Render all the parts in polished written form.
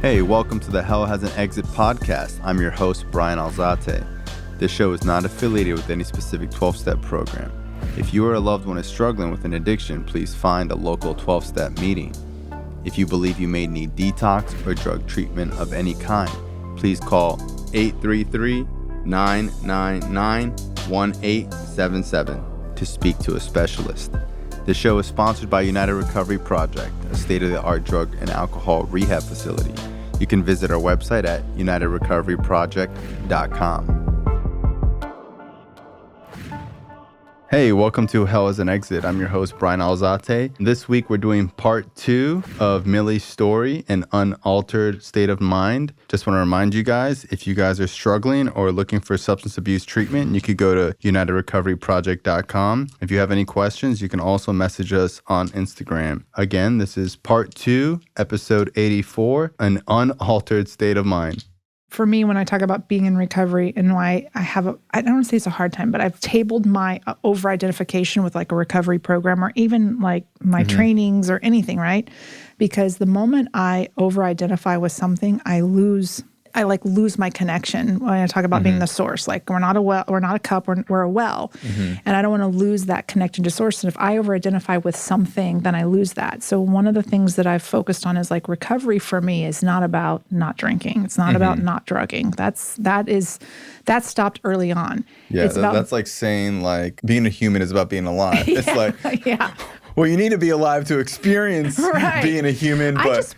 Hey, welcome to the Hell Has an Exit podcast. I'm your host, Brian Alzate. This show is not affiliated with any specific 12-step program. If you or a loved one is struggling with an addiction, please find a local 12-step meeting. If you believe you may need detox or drug treatment of any kind, please call 833-999-1877 to speak to a specialist. The show is sponsored by United Recovery Project, a state-of-the-art drug and alcohol rehab facility. You can visit our website at unitedrecoveryproject.com. Hey, welcome to Hell Has an Exit. I'm your host, Brian Alzate. This week, we're doing part 2 of Millie's story, An Unaltered State of Mind. Just want to remind you guys, if you guys are struggling or looking for substance abuse treatment, you could go to unitedrecoveryproject.com. If you have any questions, you can also message us on Instagram. Again, this is part 2, episode 84, An Unaltered State of Mind. For me, when I talk about being in recovery and why I don't want to say it's a hard time, but I've tabled my over-identification with like a recovery program or even like my trainings or anything, right? Because the moment I over-identify with something, I lose my connection when I talk about being the source. Like we're not a well, we're not a cup, we're a well. And I don't want to lose that connection to source. And if I over-identify with something, then I lose that. So one of the things that I've focused on is like recovery for me is not about not drinking. It's not about not drugging. That stopped early on. Yeah, that's like saying like being a human is about being alive. It's like, well, you need to be alive to experience being a human. But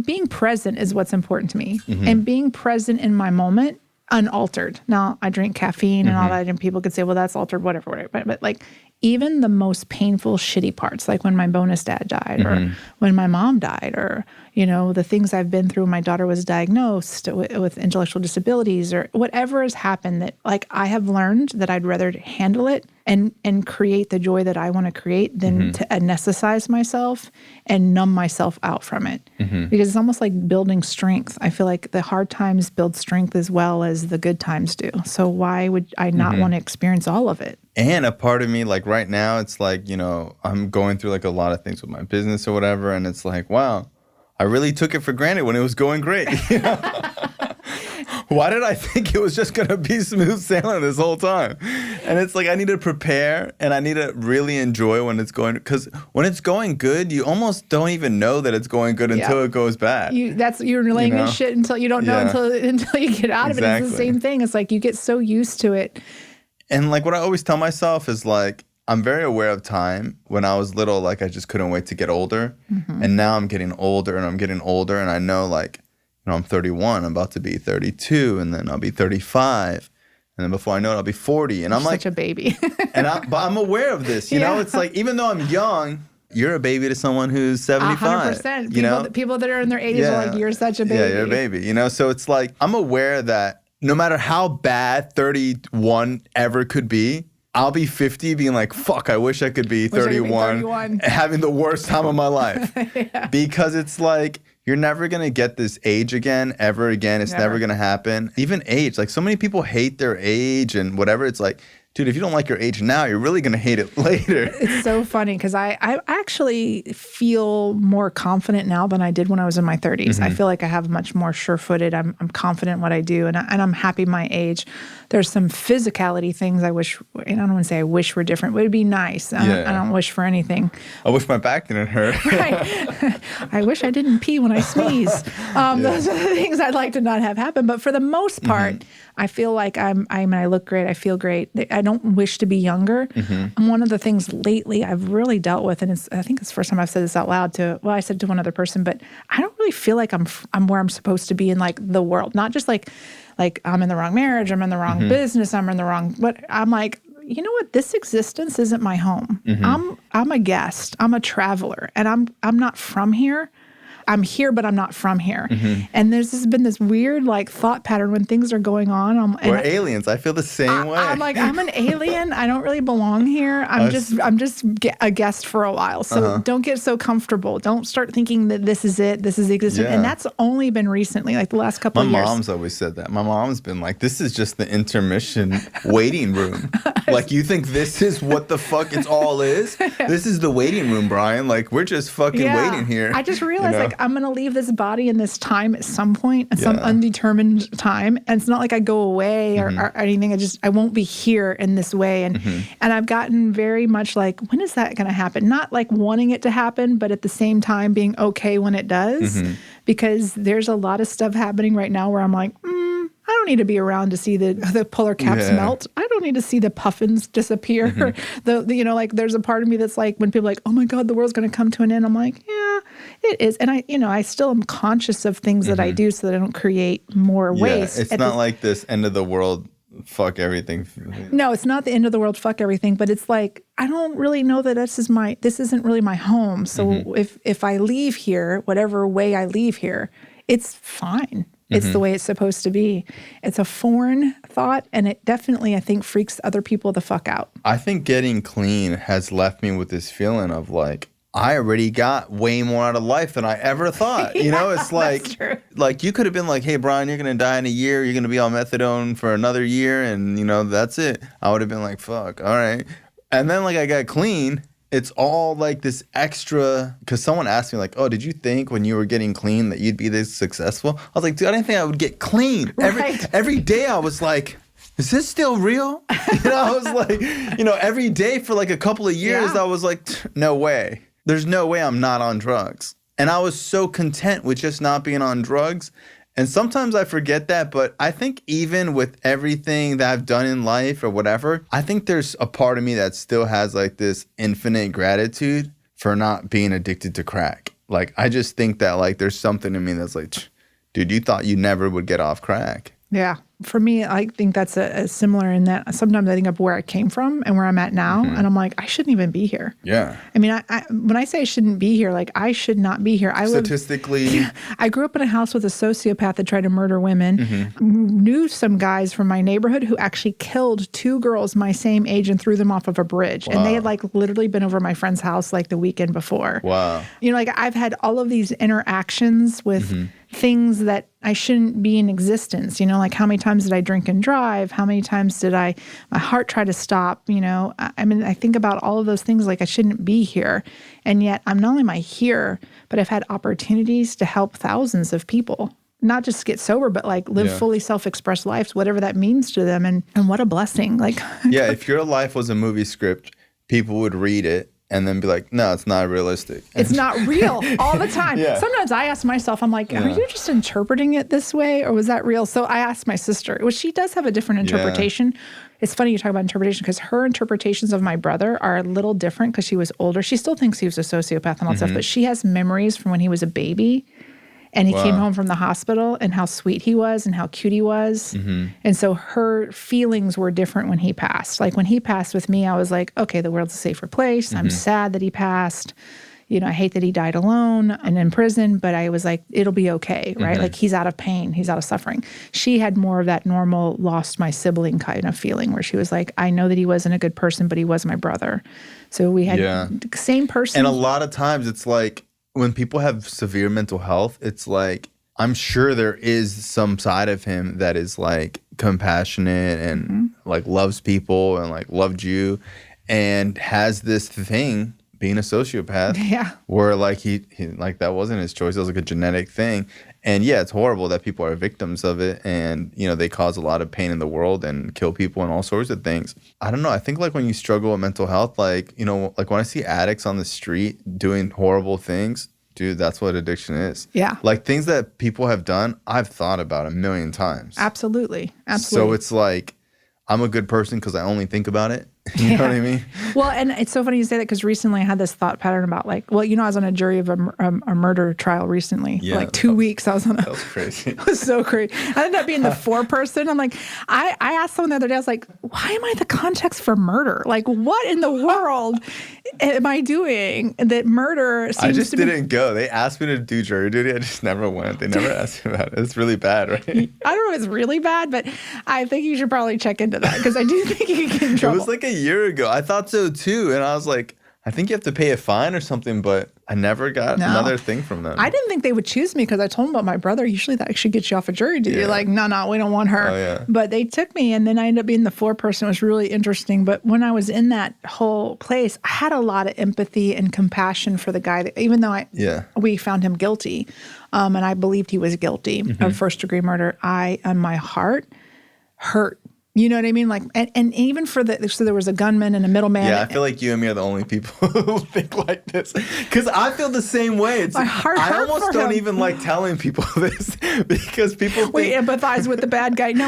being present is what's important to me. And being present in my moment, unaltered. Now, I drink caffeine and all that, and people could say, well, that's altered, whatever. But like, even the most painful, shitty parts, like when my bonus dad died or when my mom died or, you know, the things I've been through, my daughter was diagnosed with intellectual disabilities or whatever has happened that like I have learned that I'd rather handle it and create the joy that I want to create than to anesthetize myself and numb myself out from it. Because it's almost like building strength. I feel like the hard times build strength as well as the good times do. So why would I not want to experience all of it? And a part of me, like right now, it's like, you know, I'm going through like a lot of things with my business or whatever. And it's like, wow, I really took it for granted when it was going great. You know? Why did I think it was just going to be smooth sailing this whole time? And it's like I need to prepare and I need to really enjoy when it's going, because when it's going good, you almost don't even know that it's going good until it goes bad. You're laying in shit until you don't know until you get out of it. It's the same thing. It's like you get so used to it. And like what I always tell myself is like, I'm very aware of time. When I was little, like I just couldn't wait to get older. And now I'm getting older and I'm getting older. And I know like, you know, I'm 31, I'm about to be 32, and then I'll be 35. And then before I know it, I'll be 40. And I'm like such a baby. But I'm aware of this, you know, it's like, even though I'm young, you're a baby to someone who's 75. 100%. People that are in their 80s are like, you're such a baby. Yeah, you're a baby, you know? So it's like, I'm aware that no matter how bad 31 ever could be, I'll be 50 being like, fuck, I wish I could be 31 having the worst time of my life. Because it's like, you're never going to get this age again, ever again. It's never going to happen. Even age, like so many people hate their age and whatever. It's like, dude, if you don't like your age now, you're really going to hate it later. It's so funny because I actually feel more confident now than I did when I was in my 30s. I feel like I have much more sure-footed. I'm confident in what I do, and I'm happy my age. There's some physicality things I wish, and I don't want to say I wish were different, but it'd be nice. I don't wish for anything. I wish my back didn't hurt. Right. I wish I didn't pee when I sneeze. Those are the things I'd like to not have happen. But for the most part, I feel like I look great. I feel great. I don't wish to be younger. And one of the things lately I've really dealt with, and I think it's the first time I've said this out loud I said to one other person, but I don't really feel like I'm where I'm supposed to be in like the world. Not just like I'm in the wrong marriage, I'm in the wrong business, I'm in the wrong, but I'm like, you know what? This existence isn't my home. I'm a guest. I'm a traveler, and I'm not from here. I'm here, but I'm not from here. And there's been this weird like thought pattern when things are going on. We're aliens. I feel the same way. I'm like, I'm an alien. I don't really belong here. I'm just a guest for a while. So don't get so comfortable. Don't start thinking that this is it. This is existence. And that's only been recently, like the last couple of years. My mom's always said that. My mom's been like, this is just the intermission waiting room. Like, you think this is what the fuck it's all is? This is the waiting room, Brian. Like, we're just fucking waiting here. I just realized, like, I'm going to leave this body in this time at some point, at some undetermined time. And it's not like I go away or anything. I won't be here in this way. And I've gotten very much like, when is that going to happen? Not like wanting it to happen, but at the same time being okay when it does. Because there's a lot of stuff happening right now where I'm like, I don't need to be around to see the polar caps melt. I don't need to see the puffins disappear. There's a part of me that's like, when people are like, oh my God, the world's going to come to an end. I'm like, yeah, it is. And I still am conscious of things that I do so that I don't create more waste. It's not like this end of the world, fuck everything. No, it's not the end of the world, fuck everything. But it's like, I don't really know that this isn't really my home. So if I leave here, whatever way I leave here, it's fine. It's the way it's supposed to be. It's a foreign thought, and it definitely, I think, freaks other people the fuck out. I think getting clean has left me with this feeling of like, I already got way more out of life than I ever thought. It's like you could have been like, hey, Brian, you're going to die in a year. You're going to be on methadone for another year, and, that's it. I would have been like, fuck, all right. And then, like, I got clean. It's all like this extra, because someone asked me like, oh, did you think when you were getting clean that you'd be this successful? I was like, dude, I didn't think I would get clean. Right. Every day I was like, is this still real? I was like, every day for like a couple of years, I was like, no way. There's no way I'm not on drugs. And I was so content with just not being on drugs. And sometimes I forget that, but I think even with everything that I've done in life or whatever, I think there's a part of me that still has like this infinite gratitude for not being addicted to crack. Like, I just think that like there's something in me that's like, dude, you thought you never would get off crack. Yeah. For me, I think that's a similar in that sometimes I think of where I came from and where I'm at now. And I'm like, I shouldn't even be here. Yeah. I mean, I when I say I shouldn't be here, like I should not be here. Statistically. I grew up in a house with a sociopath that tried to murder women. Knew some guys from my neighborhood who actually killed 2 girls my same age and threw them off of a bridge. Wow. And they had like literally been over my friend's house like the weekend before. Wow. Like I've had all of these interactions with things that I shouldn't be in existence. Like how many times did I drink and drive? How many times did my heart try to stop? I mean, I think about all of those things like I shouldn't be here. And yet I'm not only am I here, but I've had opportunities to help thousands of people. Not just get sober, but like live fully self-expressed lives, whatever that means to them. And what a blessing. Like, yeah, if your life was a movie script, people would read it and then be like, no, it's not realistic. It's not real all the time. Sometimes I ask myself, I'm like, are you just interpreting it this way? Or was that real? So I asked my sister, which she does have a different interpretation. It's funny you talk about interpretation because her interpretations of my brother are a little different because she was older. She still thinks he was a sociopath and all that stuff, but she has memories from when he was a baby. And he came home from the hospital and how sweet he was and how cute he was. And so her feelings were different when he passed. Like when he passed with me, I was like, okay, the world's a safer place. I'm sad that he passed. I hate that he died alone and in prison, but I was like, it'll be okay, right? Like he's out of pain. He's out of suffering. She had more of that normal lost my sibling kind of feeling where she was like, I know that he wasn't a good person, but he was my brother. So we had the same person. And a lot of times it's like, when people have severe mental health, it's like, I'm sure there is some side of him that is like compassionate and like loves people and like loved you and has this thing being a sociopath where like he like that wasn't his choice. It was like a genetic thing. And yeah, it's horrible that people are victims of it and, they cause a lot of pain in the world and kill people and all sorts of things. I don't know. I think like when you struggle with mental health, like, like when I see addicts on the street doing horrible things, dude, that's what addiction is. Yeah. Like things that people have done, I've thought about a million times. Absolutely. So it's like, I'm a good person because I only think about it. You know what I mean? Well, and it's so funny you say that because recently I had this thought pattern about like, I was on a jury of a murder trial recently. For like 2 weeks I was on a... That was crazy. It was so crazy. I ended up being the 4-person. I'm like, I asked someone the other day, I was like, why am I the context for murder? Like, what in the world am I doing that murder seems I just to be... didn't go. They asked me to do jury duty. I just never went. They never asked me about it. It's really bad, right? I don't know if it's really bad, but I think you should probably check into that because I do think you can get in trouble. It was like a year ago. I thought so too. And I was like, I think you have to pay a fine or something, but I never got another thing from them. I didn't think they would choose me because I told them about my brother. Usually that actually gets you off a jury duty. You're like, no, we don't want her. Oh, yeah. But they took me, and then I ended up being the floor person. It was really interesting. But when I was in that whole place, I had a lot of empathy and compassion for the guy, that, even though we found him guilty, and I believed he was guilty of first-degree murder, I, on my heart, hurt. You know what I mean? Like, and even so there was a gunman and a middleman. Yeah, I feel like you and me are the only people who think like this. Because I feel the same way. It's, my heart I hurt almost for don't him. even like telling people this because people think... We empathize with the bad guy. No.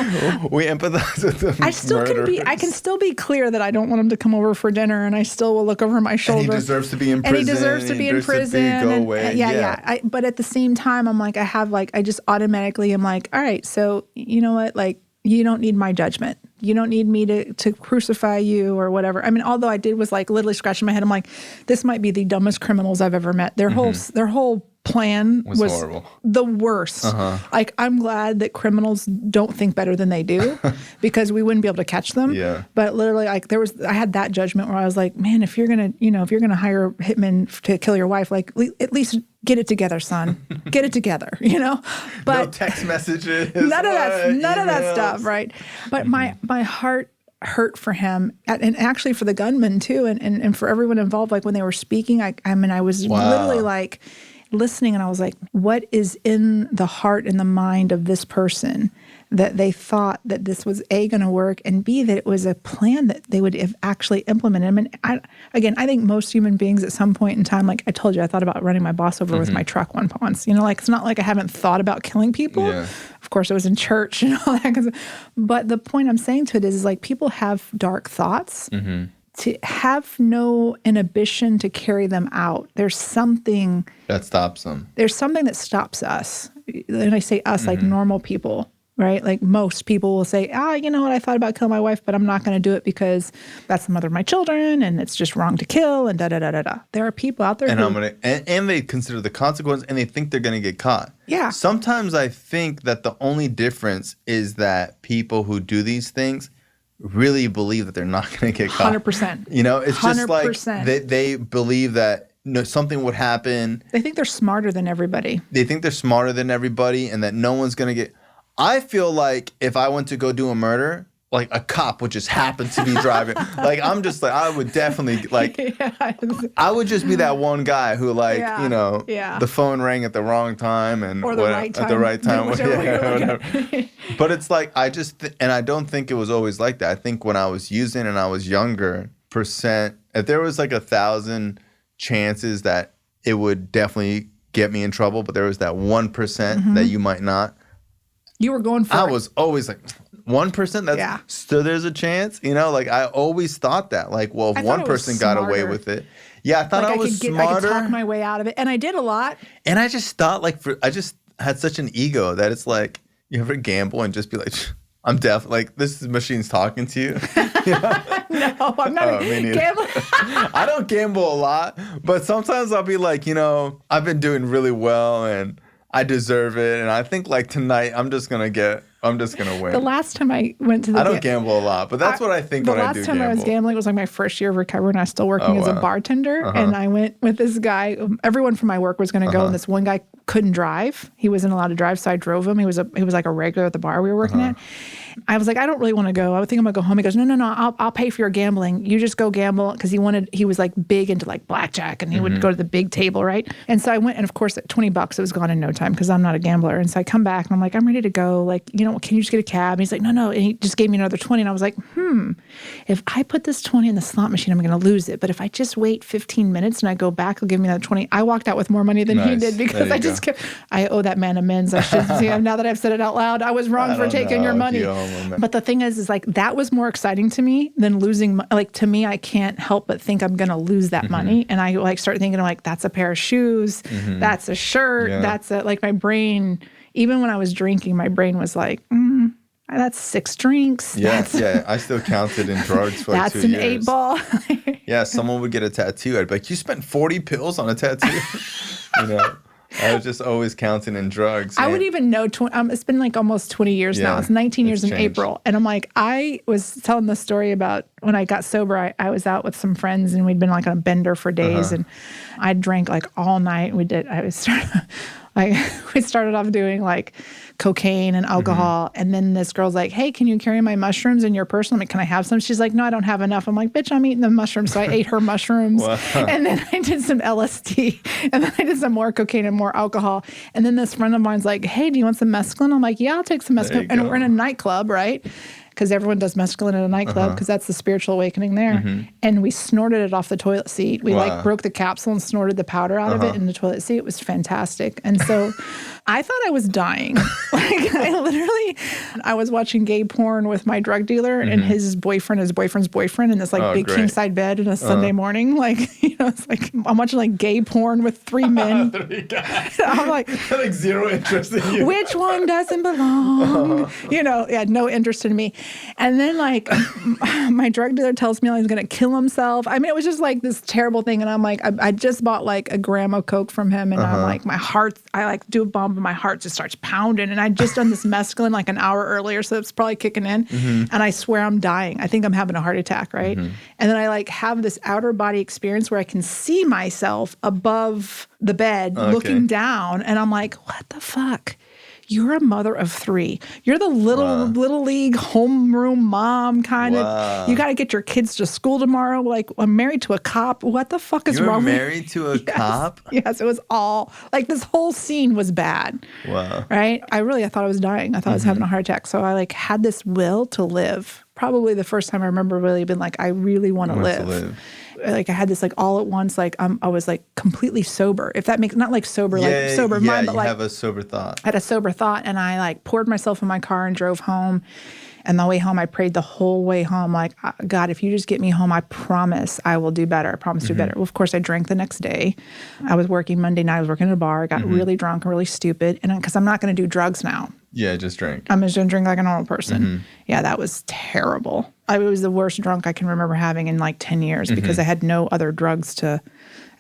We empathize with the murderers. I can still be clear that I don't want him to come over for dinner, and I still will look over my shoulder. And he deserves to be in prison. And he deserves to be in prison. Go away. Yeah. But at the same time, I'm like, I just automatically am like, all right, so you know what? Like, you don't need my judgment. You don't need me to crucify you or whatever. I mean, although I did was like literally scratching my head. I'm like, this might be the dumbest criminals I've ever met. Their whole plan was horrible. The worst. Like, I'm glad that criminals don't think better than they do because we wouldn't be able to catch them. Yeah. But literally, like, I had that judgment where I was like, man, if you're gonna hire a hitman to kill your wife, like, at least get it together, son. Get it together, But no text messages. None of that stuff, right? But my heart hurt for him, and actually for the gunman too, and for everyone involved. Like, when they were speaking, I was literally like listening, and I was like, what is in the heart and the mind of this person that they thought that this was A, going to work, and B, that it was a plan that they would have actually implemented. I mean, I think most human beings at some point in time, like I told you, I thought about running my boss over with my truck once. Like, it's not like I haven't thought about killing people. Yeah. Of course, it was in church and all that kind of stuff. But the point I'm saying to it is like, people have dark thoughts. To have no inhibition to carry them out. There's something that stops them. There's something that stops us. And I say us, like normal people, right? Like, most people will say, you know what, I thought about killing my wife, but I'm not going to do it because that's the mother of my children, and it's just wrong to kill, and da-da-da-da-da. There are people out there and they consider the consequence, and they think they're going to get caught. Yeah. Sometimes I think that the only difference is that people who do these things really believe that they're not going to get caught. 100%. It's just 100%. like they believe that something would happen. They think they're smarter than everybody. And that no one's going to get... I feel like if I went to go do a murder, like a cop would just happen to be driving. Like, I'm just like, I would definitely like... I would just be that one guy who the phone rang at the wrong time and or the right time. At the right time. Whatever. But it's like, and I don't think it was always like that. I think when I was using and I was younger, if there was like 1,000 chances that it would definitely get me in trouble, but there was that 1% that you might not. You were going for I was always like, 1%? So there's a chance? Like, I always thought that. Like, well, if one person got away with it. Yeah, I thought I was smarter. I could talk my way out of it. And I did a lot. And I just thought, I just had such an ego that it's like, you ever gamble and just be like, I'm deaf. Like, this machine's talking to you. No, I'm not gambling. I don't gamble a lot. But sometimes I'll be like, I've been doing really well and I deserve it. And I think like tonight I'm just going to win. The last time I went to I don't gamble a lot, but that's what I think when I do gamble. The last time I was gambling was like my first year of recovery, and I was still working as a bartender. And I went with this guy. Everyone from my work was going to go, and this one guy couldn't drive. He wasn't allowed to drive, so I drove him. He was like a regular at the bar we were working at. I was like, I don't really want to go. I think I'm gonna go home. He goes, no, I'll pay for your gambling. You just go gamble, because he was like big into like blackjack, and he would go to the big table, right? And so I went, and of course at $20 it was gone in no time because I'm not a gambler. And so I come back and I'm like, I'm ready to go. Like, can you just get a cab? And he's like, no. And he just gave me another 20. And I was like, if I put this 20 in the slot machine, I'm gonna lose it. But if I just wait 15 minutes and I go back, he'll give me another 20. I walked out with more money than he did because I owe that man amends. I should see him now that I've said it out loud. I was wrong for taking your money. But the thing is like, that was more exciting to me than losing. Like, to me, I can't help but think I'm going to lose that money. And I like start thinking like, that's a pair of shoes. That's a shirt. That's like my brain, even when I was drinking, my brain was like, that's 6 drinks. Yeah. I still counted in drugs for like 2 years. That's an 8 ball. Yeah. Someone would get a tattoo. I'd be like, you spent 40 pills on a tattoo? I was just always counting in drugs. I would even know, it's been like almost 20 years now. It's 19 years in April. And I'm like, I was telling the story about when I got sober, I was out with some friends and we'd been like on a bender for days and I drank like all night. We started off doing like cocaine and alcohol. And then this girl's like, hey, can you carry my mushrooms in your purse? I'm like, can I have some? She's like, no, I don't have enough. I'm like, bitch, I'm eating the mushrooms. So I ate her mushrooms. Wow. And then I did some LSD. And then I did some more cocaine and more alcohol. And then this friend of mine's like, hey, do you want some mescaline? I'm like, yeah, I'll take some mescaline. And we're in a nightclub, right? Because everyone does mescaline at a nightclub because that's the spiritual awakening there. And we snorted it off the toilet seat. We like broke the capsule and snorted the powder out of it in the toilet seat. It was fantastic. And so I thought I was dying. Like I was watching gay porn with my drug dealer and his boyfriend's boyfriend in this like big king side bed on a Sunday morning. Like, it's like I'm watching like gay porn with 3 men. 3 guys. I'm like zero interest in you. Which one doesn't belong? No interest in me. And then like my drug dealer tells me he's going to kill himself. I mean, it was just like this terrible thing. And I'm like, I just bought like a gram of Coke from him. And I'm like, I like do a bump and my heart just starts pounding. And I'd just done this mescaline like an hour earlier. So it's probably kicking in. And I swear I'm dying. I think I'm having a heart attack. Right. And then I like have this outer body experience where I can see myself above the bed looking down. And I'm like, what the fuck? You're a mother of 3. You're the little league homeroom mom kind of. You got to get your kids to school tomorrow. Like, I'm married to a cop. What the fuck is wrong with me? You're married to a cop? Yes, it was all like this whole scene was bad. Wow. Right? I thought I was dying. I thought I was having a heart attack. So I like had this will to live. Probably the first time I remember really being like, I really want to live. Like I had this like all at once, like I was like completely sober. If that makes, not like sober, like sober mind, but like have a sober thought. I had a sober thought and I like poured myself in my car and drove home. And the way home, I prayed the whole way home, like, God, if you just get me home, I promise I will do better. I promise to do better. Well, of course, I drank the next day. I was working Monday night. I was working at a bar. I got really drunk and really stupid. And because I'm not going to do drugs now. Yeah, just drink. I'm just going to drink like a normal person. Yeah, that was terrible. It was the worst drunk I can remember having in like 10 years because I had no other drugs to...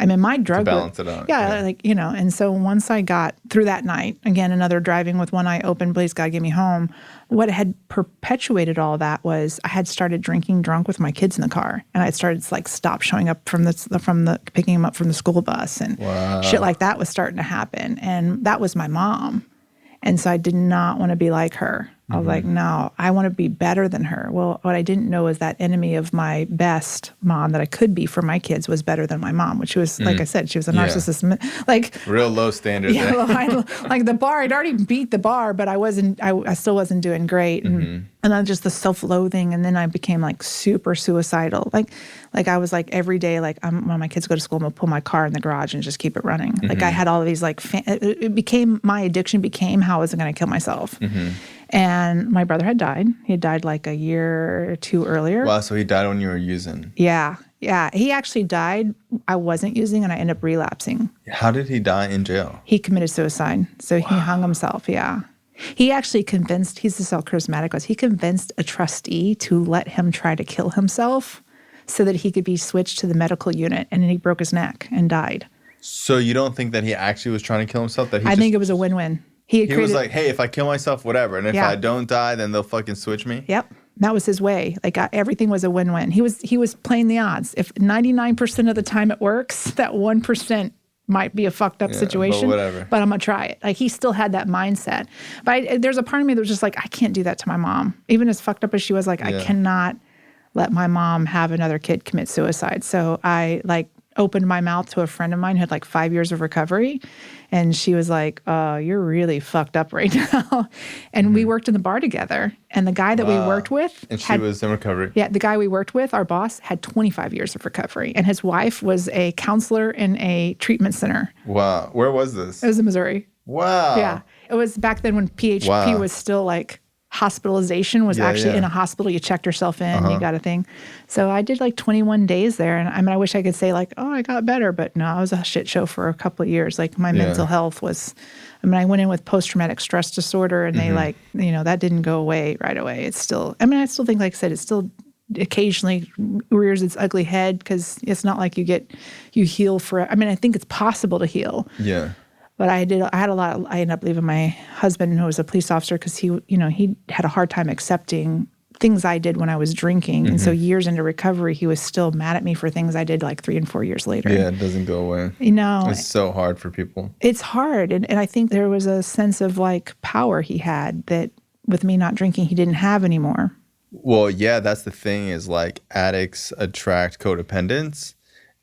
I mean, my drug... To balance it out. Yeah, like, and so once I got through that night, again, another driving with one eye open, please God, get me home. What had perpetuated all that was I had started drinking drunk with my kids in the car. And I started to like stop showing up from the picking them up from the school bus. And shit like that was starting to happen. And that was my mom. And so I did not want to be like her. I was like, no, I want to be better than her. Well, what I didn't know is that enemy of my best mom that I could be for my kids was better than my mom, which was, like I said, she was a narcissist. Like real low standard. Yeah, like the bar, I'd already beat the bar, but I still wasn't doing great. And then just the self-loathing. And then I became like super suicidal. Like I was like every day, like when my kids go to school, I'm gonna pull my car in the garage and just keep it running. Like I had all of these like, my addiction became how I was going to kill myself. And my brother had died. He had died like a year or 2 earlier. Wow, so he died when you were using. Yeah. He actually died. I wasn't using and I ended up relapsing. How did he die in jail? He committed suicide. So he hung himself, yeah. He actually convinced, he's this all charismatic was, he convinced a trustee to let him try to kill himself so that he could be switched to the medical unit. And then he broke his neck and died. So you don't think that he actually was trying to kill himself? I think it was a win-win. He was like, hey, if I kill myself, whatever. And if I don't die, then they'll fucking switch me? Yep. That was his way. Like everything was a win-win. He was playing the odds. If 99% of the time it works, that 1% might be a fucked up situation. But whatever. But I'm going to try it. Like he still had that mindset. But there's a part of me that was just like, I can't do that to my mom. Even as fucked up as she was, like, I cannot let my mom have another kid commit suicide. So I like opened my mouth to a friend of mine who had like 5 years of recovery. And she was like, you're really fucked up right now. And we worked in the bar together. And the guy that we worked with... And she was in recovery. Yeah, the guy we worked with, our boss, had 25 years of recovery. And his wife was a counselor in a treatment center. Wow. Where was this? It was in Missouri. Wow. Yeah. It was back then when PHP was still like... hospitalization was actually in a hospital. You checked yourself in, you got a thing. So I did like 21 days there. And I mean, I wish I could say like, oh, I got better. But no, I was a shit show for a couple of years. Like my mental health was, I mean, I went in with post-traumatic stress disorder and they like, that didn't go away right away. It's still, I mean, I still think, like I said, it's still occasionally rears its ugly head because it's not like you heal for, I mean, I think it's possible to heal. Yeah. But I had a lot. I ended up leaving my husband, who was a police officer, because he had a hard time accepting things I did when I was drinking. And so years into recovery, he was still mad at me for things I did like 3 and 4 years later. Yeah, it doesn't go away. It's so hard for people. It's hard. And I think there was a sense of like power he had that with me not drinking, he didn't have anymore. Well, yeah, that's the thing is like addicts attract codependents.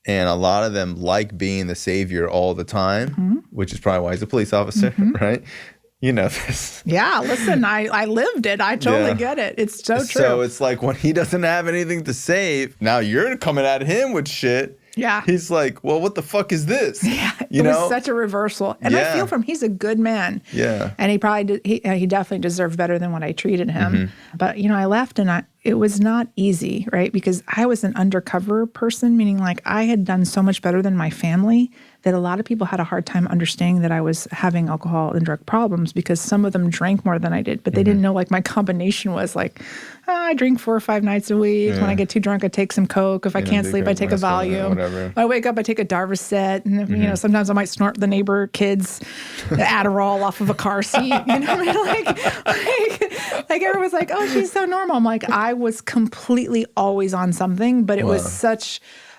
And a lot of them like being the savior all the time, which is probably why he's a police officer, right? You know this. Yeah, listen, I lived it. I totally get it. It's so true. So it's like when he doesn't have anything to save, now you're coming at him with shit. Yeah. He's like, well, what the fuck is this? Yeah, it was such a reversal. And I feel he's a good man. Yeah. And he probably he definitely deserved better than what I treated him. But, I left and it was not easy, right? Because I was an undercover person, meaning like I had done so much better than my family that a lot of people had a hard time understanding that I was having alcohol and drug problems, because some of them drank more than I did, but they didn't know like my combination was like, I drink 4 or 5 nights a week. When I get too drunk, I take some Coke. If I can't sleep, I take a Valium. When I wake up, I take a Darvocet. And, sometimes I might snort the neighbor kids' Adderall off of a car seat. Like everyone's like, oh, she's so normal. I'm like, I was completely always on something, but it was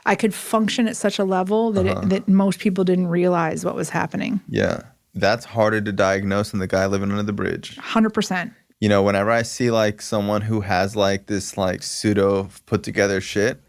I could function at such a level that that most people didn't realize what was happening. Yeah. That's harder to diagnose than the guy living under the bridge. 100%. Whenever I see like someone who has like this like pseudo put together shit,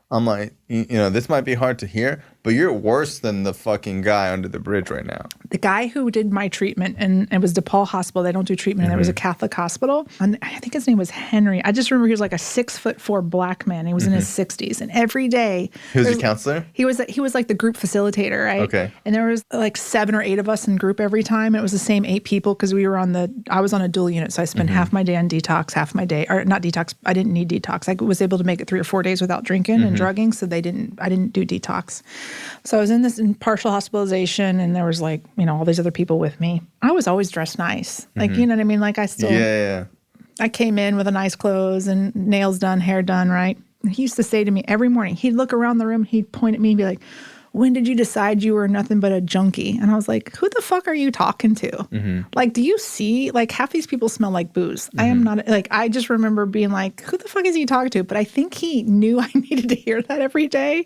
I'm like, this might be hard to hear, but you're worse than the fucking guy under the bridge right now. The guy who did my treatment, and it was DePaul Hospital. They don't do treatment. And there was a Catholic hospital. And I think his name was Henry. I just remember he was like a 6'4" black man. He was in his 60s. And every day. He was a counselor? He was like the group facilitator, right? Okay. And there was like 7 or 8 of us in group every time. It was the same 8 people because I was on a dual unit. So I spent half my day on detox, half my day, or not detox. I didn't need detox. I was able to make it 3 or 4 days without drinking and drugging. So I didn't do detox. So I was in partial hospitalization, and there was like, all these other people with me. I was always dressed nice. Like, you know what I mean? Like I still, I came in with a nice clothes and nails done, hair done, right? And he used to say to me every morning, he'd look around the room, he'd point at me and be like, when did you decide you were nothing but a junkie? And I was like, who the fuck are you talking to? Like, do you see, like half these people smell like booze. I am not, like, I just remember being like, who the fuck is he talking to? But I think he knew I needed to hear that every day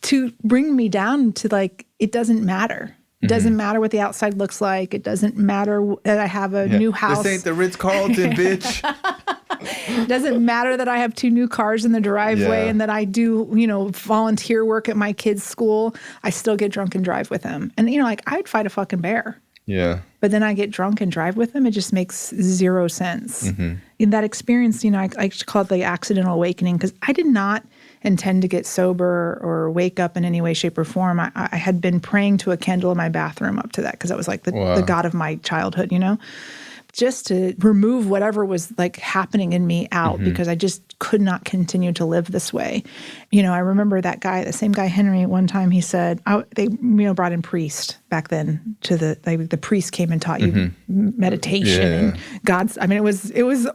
to bring me down to like, it doesn't matter. It doesn't matter what the outside looks like. It doesn't matter that I have a new house. This ain't the Ritz-Carlton, bitch. It doesn't matter that I have 2 new cars in the driveway and that I do, volunteer work at my kids' school. I still get drunk and drive with them. And, like, I'd fight a fucking bear. Yeah. But then I get drunk and drive with them. It just makes 0 sense. In that experience, I call it the accidental awakening, because I did not intend to get sober or wake up in any way, shape, or form. I had been praying to a candle in my bathroom up to that, because that was like the God of my childhood, just to remove whatever was like happening in me out, because I just could not continue to live this way. I remember the same guy, Henry, one time he said, they brought in priest back then to the priest came and taught you meditation and God's, it was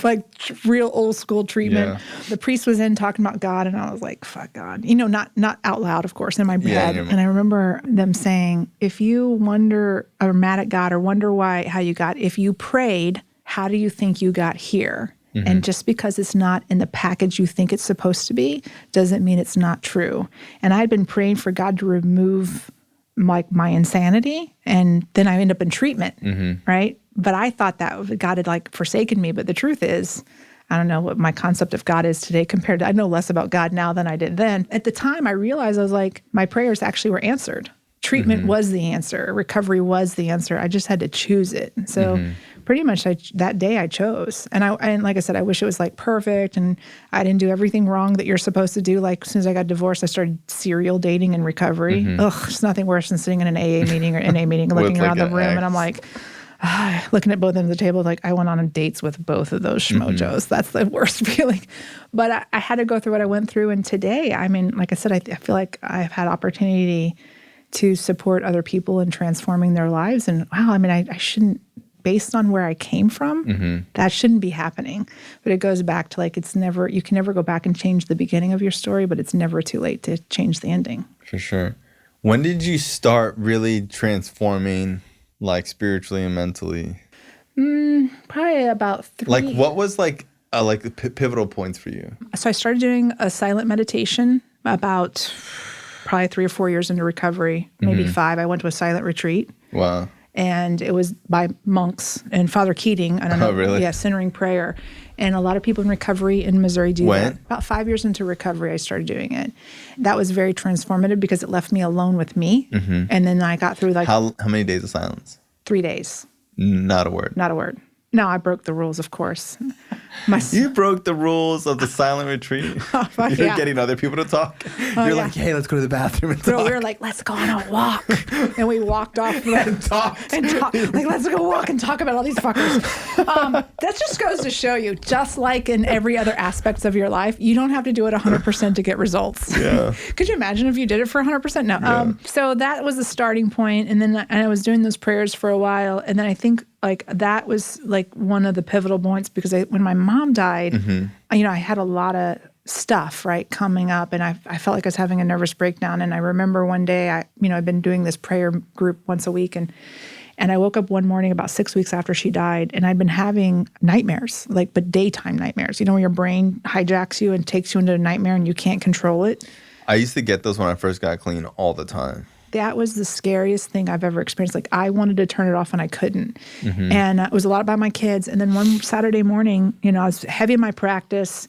like real old school treatment. The priest was in talking about God, and I was like, fuck God, not out loud, of course, in my head. And I remember them saying, if you wonder or mad at God or wonder how you got, if you prayed, how do you think you got here? And just because it's not in the package you think it's supposed to be doesn't mean it's not true. And I had been praying for God to remove my insanity, and then I end up in treatment, right? But I thought that God had like forsaken me. But the truth is, I don't know what my concept of God is today compared to, I know less about God now than I did then. At the time, I realized I was like, my prayers actually were answered. Treatment was the answer. Recovery was the answer. I just had to choose it. So pretty much that day I chose. And like I said, I wish it was like perfect and I didn't do everything wrong that you're supposed to do. Like as soon as I got divorced, I started serial dating in recovery. It's nothing worse than sitting in an AA meeting or NA meeting and looking around the room and I'm like, looking at both ends of the table, like I went on dates with both of those schmojos. That's the worst feeling. But I had to go through what I went through. And today, like I said, I feel like I've had opportunity to support other people in transforming their lives. And wow, I shouldn't, based on where I came from, that shouldn't be happening. But it goes back to like, you can never go back and change the beginning of your story, but it's never too late to change the ending. For sure. When did you start really transforming Like spiritually and mentally? Probably about 3. Like what was like the pivotal points for you? So I started doing a silent meditation about probably 3 or 4 years into recovery, maybe 5. I went to a silent retreat. Wow. And it was by monks and Father Keating. I don't know. Oh, really? Yeah, centering prayer. And a lot of people in recovery in Missouri do When? that. About 5 years into recovery, I started doing it. That was very transformative because it left me alone with me. And then I got through like How many days of silence? 3 days. Not a word. Not a word. No, I broke the rules, of course. You broke the rules of the silent retreat. You're getting other people to talk. You're like, hey, let's go to the bathroom and talk. So we were like, let's go on a walk. And we walked off and talked. Like, let's go walk and talk about all these fuckers. That just goes to show you, just like in every other aspects of your life, you don't have to do it 100% to get results. Yeah. Could you imagine if you did it for 100%? No. Yeah. So that was the starting point. And then I was doing those prayers for a while. And then I think like that was like one of the pivotal points because when my mom died, you know, I had a lot of stuff, right, coming up. And I felt like I was having a nervous breakdown. And I remember one day, I'd been doing this prayer group once a week. And I woke up one morning about 6 weeks after she died. And I'd been having nightmares, but daytime nightmares, where your brain hijacks you and takes you into a nightmare and you can't control it. I used to get those when I first got clean all the time. That was the scariest thing I've ever experienced. Like I wanted to turn it off and I couldn't. And it was a lot about my kids. And then one Saturday morning, I was heavy in my practice,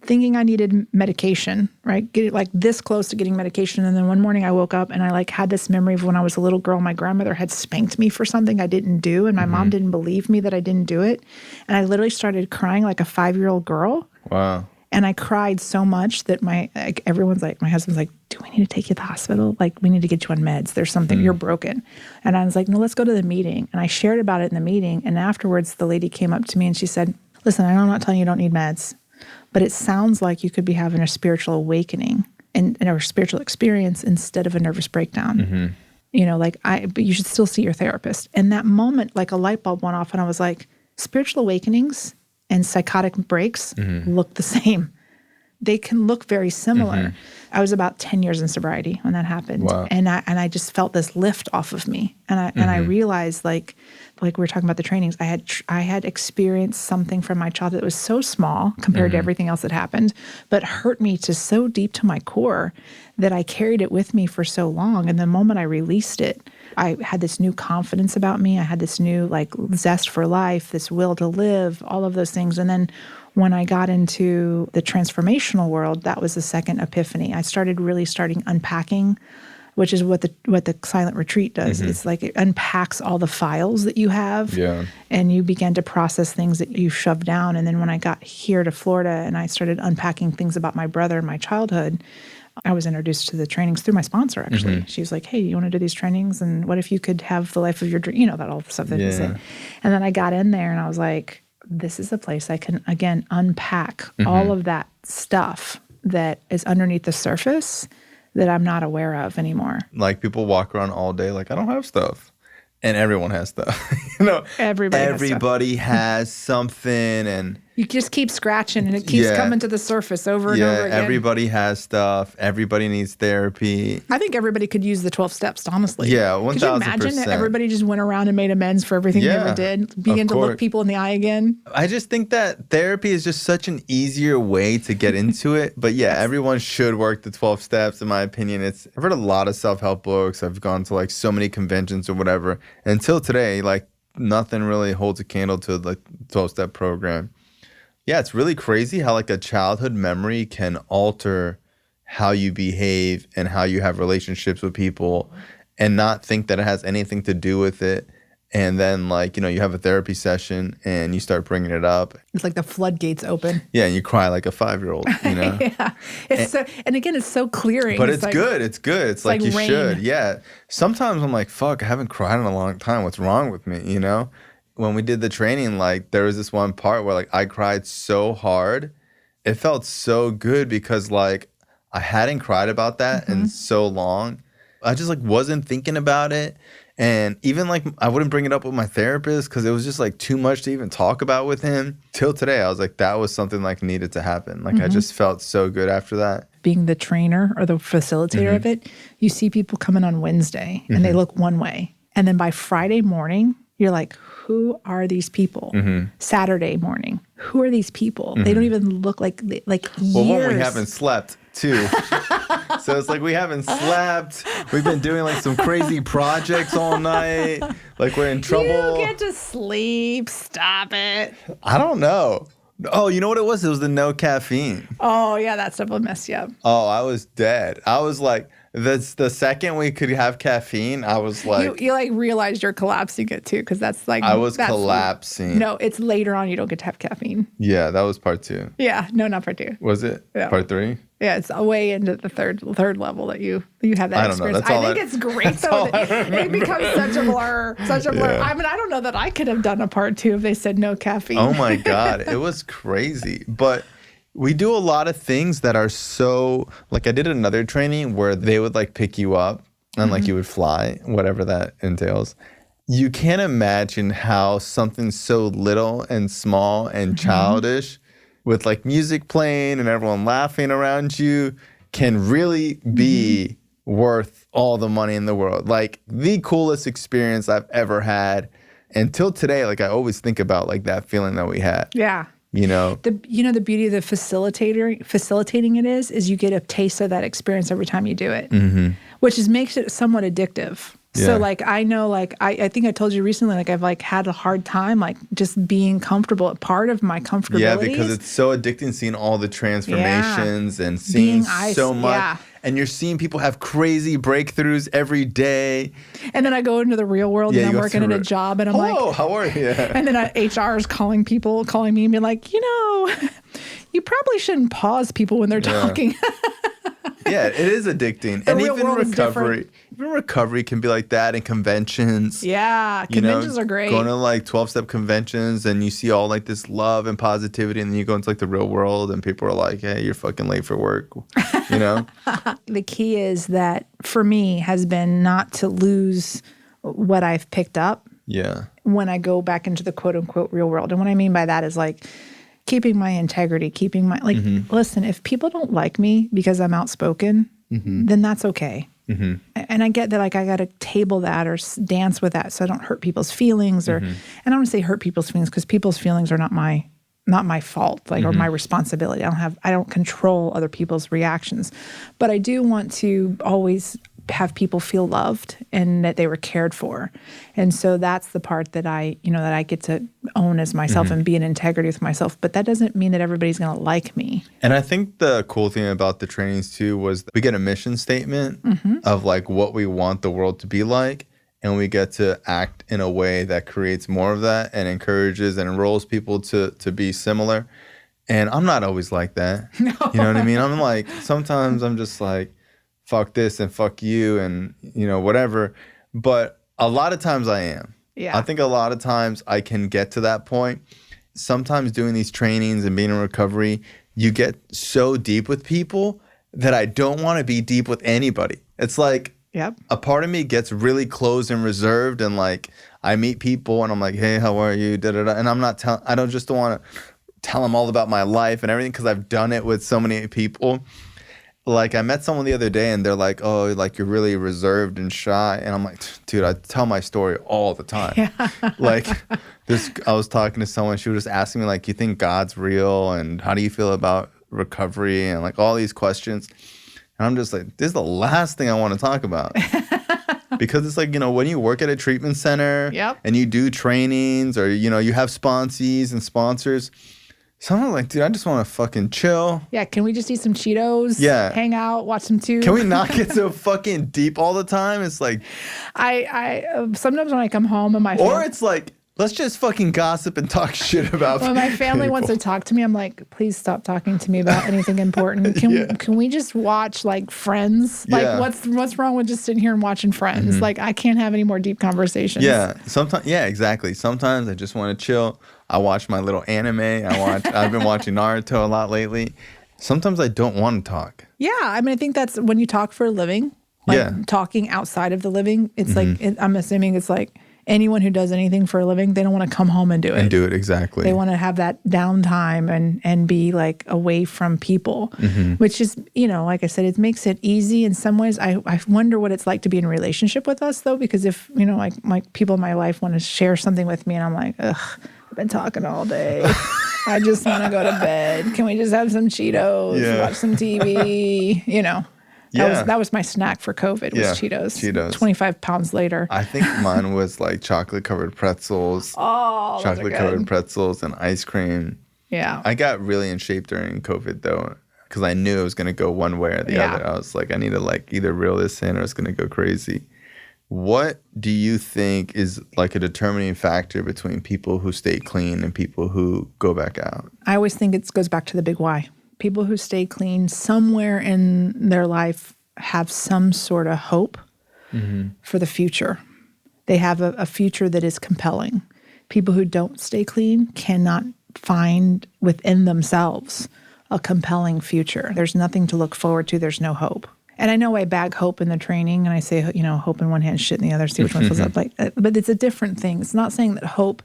thinking I needed medication, right? Get it like this close to getting medication. And then one morning I woke up and I had this memory of when I was a little girl, my grandmother had spanked me for something I didn't do. And my mom didn't believe me that I didn't do it. And I literally started crying like a 5-year-old girl. Wow. And I cried so much that my husband's like, do we need to take you to the hospital? Like, we need to get you on meds. There's something, you're broken. And I was like, no, let's go to the meeting. And I shared about it in the meeting. And afterwards, the lady came up to me and she said, listen, I know I'm not telling you don't need meds, but it sounds like you could be having a spiritual awakening and a spiritual experience instead of a nervous breakdown. But you should still see your therapist. And that moment, like a light bulb went off and I was like, spiritual awakenings and psychotic breaks look the same. They can look very similar. I was about 10 years in sobriety when that happened. Wow. And I just felt this lift off of me. And I realized like we were talking about the trainings, I had experienced something from my childhood that was so small compared to everything else that happened, but hurt me to so deep to my core that I carried it with me for so long. And the moment I released it, I had this new confidence about me. I had this new zest for life, this will to live, all of those things. And then when I got into the transformational world, that was the second epiphany. I started unpacking, which is what the silent retreat does. It's like it unpacks all the files that you have, and you begin to process things that you shoved down. And then when I got here to Florida and I started unpacking things about my brother and my childhood, I was introduced to the trainings through my sponsor, actually. She was like, hey, you want to do these trainings? And what if you could have the life of your dream? That all the stuff that they say. And then I got in there and I was like, this is a place I can, again, unpack all of that stuff that is underneath the surface that I'm not aware of anymore. Like people walk around all day like, I don't have stuff. And everyone has stuff. Everybody has something, and you just keep scratching and it keeps coming to the surface over and over again. Everybody has stuff. Everybody needs therapy. I think everybody could use the 12 steps, honestly. Yeah, 1,000%. Could you imagine that everybody just went around and made amends for everything they ever did? Begin to look people in the eye again? I just think that therapy is just such an easier way to get into it. But everyone should work the 12 steps, in my opinion. I've read a lot of self-help books. I've gone to so many conventions or whatever. And until today, nothing really holds a candle to the 12-step program. Yeah, it's really crazy how a childhood memory can alter how you behave and how you have relationships with people and not think that it has anything to do with it. And then you have a therapy session and you start bringing it up. It's like the floodgates open. Yeah, and you cry like a 5-year-old, Yeah. It's so clearing. But it's good. It's good. It's like you rain. should. Yeah. Sometimes I'm like, fuck, I haven't cried in a long time. What's wrong with me, When we did the training, there was this one part where I cried so hard. It felt so good because I hadn't cried about that in so long. I just wasn't thinking about it. And even I wouldn't bring it up with my therapist because it was just too much to even talk about with him. Till today, I was like, that was something needed to happen. I just felt so good after that. Being the trainer or the facilitator of it, you see people come in on Wednesday and they look one way. And then by Friday morning, you're like, who are these people? Saturday morning, who are these people? They don't even look like Well, years. one, we haven't slept too. So it's like we haven't slept. We've been doing like some crazy projects all night. Like we're in trouble. You get to sleep. Stop it. I don't know. Oh, you know what it was? It was the no caffeine. Oh, yeah, that stuff will mess you up. Oh, I was dead. I was like, that's the second we could have caffeine, I was like... You like realized you're collapsing it too, because that's like... I was collapsing. No, it's later on you don't get to have caffeine. Yeah, that was part 2. Yeah, no, not part 2. Was it? Yeah. Part 3? Yeah, it's way into the third level that you have that I don't know. experience. I think it's great though that it becomes such a blur. Yeah. I mean, I don't know that I could have done a part 2 if they said no caffeine. Oh my God, it was crazy. But we do a lot of things that are so, like I did another training where they would like pick you up and like you would fly, whatever that entails. You can't imagine how something so little and small and childish with like music playing and everyone laughing around you can really be worth all the money in the world. Like the coolest experience I've ever had until today. Like I always think about like that feeling that we had. Yeah. You know, the beauty of the facilitating it is you get a taste of that experience every time you do it, which makes it somewhat addictive. Yeah. So like, I know, like, I think I told you recently, like I've like had a hard time, like just being comfortable. Part of my comfortability. Yeah, because it's so addicting seeing all the transformations and seeing so much. Yeah. And you're seeing people have crazy breakthroughs every day. And then I go into the real world and I'm working at a job and I'm like, "Hello, how are you?" And then HR is calling me and be like, you probably shouldn't pause people when they're talking. Yeah, it is addicting. And even recovery can be like that in conventions. Yeah, conventions are great. Going to like 12-step conventions and you see all like this love and positivity and then you go into like the real world and people are like, hey, you're fucking late for work, you know? The key is that for me has been not to lose what I've picked up when I go back into the quote unquote real world. And what I mean by that is like, keeping my integrity, listen, if people don't like me because I'm outspoken, then that's okay. And I get that, like, I got to table that or dance with that so I don't hurt people's feelings and I don't want to say hurt people's feelings because people's feelings are not my fault, or my responsibility. I don't control other people's reactions, but I do want to always have people feel loved and that they were cared for. And so that's the part that I get to own as myself and be in integrity with myself. But that doesn't mean that everybody's going to like me. And I think the cool thing about the trainings too was we get a mission statement of like what we want the world to be like. And we get to act in a way that creates more of that and encourages and enrolls people to be similar. And I'm not always like that. No. You know what I mean? I'm like, sometimes I'm just like, fuck this and fuck you and, whatever. But a lot of times I am. Yeah. I think a lot of times I can get to that point. Sometimes doing these trainings and being in recovery, you get so deep with people that I don't want to be deep with anybody. It's like a part of me gets really closed and reserved and like I meet people and I'm like, hey, how are you? Da-da-da. And I'm not I don't want to tell them all about my life and everything because I've done it with so many people. Like I met someone the other day and they're like, oh, like you're really reserved and shy. And I'm like, dude, I tell my story all the time. Yeah. Like I was talking to someone, she was just asking me like, you think God's real? And how do you feel about recovery? And like all these questions. And I'm just like, this is the last thing I want to talk about. Because it's like, when you work at a treatment center and you do trainings or, you have sponsees and sponsors, sometimes like, dude, I just want to fucking chill. Yeah, can we just eat some Cheetos? Yeah. Hang out, watch some tube? Can we not get so fucking deep all the time? It's like... I sometimes when I come home and Or it's like, let's just fucking gossip and talk shit about when my family wants to talk to me, I'm like, please stop talking to me about anything important. Can we just watch like Friends? Like what's wrong with just sitting here and watching Friends? Like I can't have any more deep conversations. Yeah, sometimes exactly. Sometimes I just want to chill. I watch my little anime. I've been watching Naruto a lot lately. Sometimes I don't want to talk. Yeah, I mean I think that's when you talk for a living. Like talking outside of the living, it's like I'm assuming it's like anyone who does anything for a living, they don't want to come home and do it. And do it, exactly. They want to have that downtime and be like away from people, which is, like I said, it makes it easy in some ways. I wonder what it's like to be in a relationship with us though, because if, like people in my life want to share something with me and I'm like, ugh, I've been talking all day. I just want to go to bed. Can we just have some Cheetos, watch some TV, That was my snack for COVID was Cheetos. 25 pounds later. I think mine was like chocolate covered pretzels. Oh, chocolate covered pretzels and ice cream. Yeah. I got really in shape during COVID though, because I knew it was going to go one way or the other. I was like, I need to like either reel this in or it's going to go crazy. What do you think is like a determining factor between people who stay clean and people who go back out? I always think it goes back to the big why. People who stay clean somewhere in their life have some sort of hope for the future. They have a future that is compelling. People who don't stay clean cannot find within themselves a compelling future. There's nothing to look forward to. There's no hope. And I know I bag hope in the training and I say, hope in one hand, shit in the other, see which one fills up. But it's a different thing. It's not saying that hope,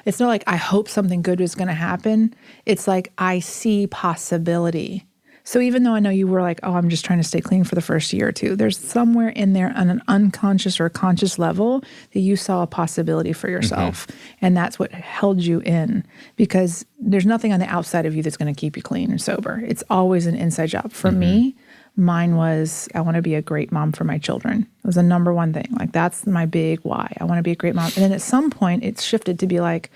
it's not like I hope something good is going to happen. It's like I see possibility. So even though I know you were like, oh, I'm just trying to stay clean for the first year or two, there's somewhere in there on an unconscious or conscious level that you saw a possibility for yourself. And that's what held you in, because there's nothing on the outside of you that's going to keep you clean and sober. It's always an inside job. For me, mine was, I want to be a great mom for my children. It was the number one thing. Like, that's my big why. I want to be a great mom. And then at some point, it's shifted to be like,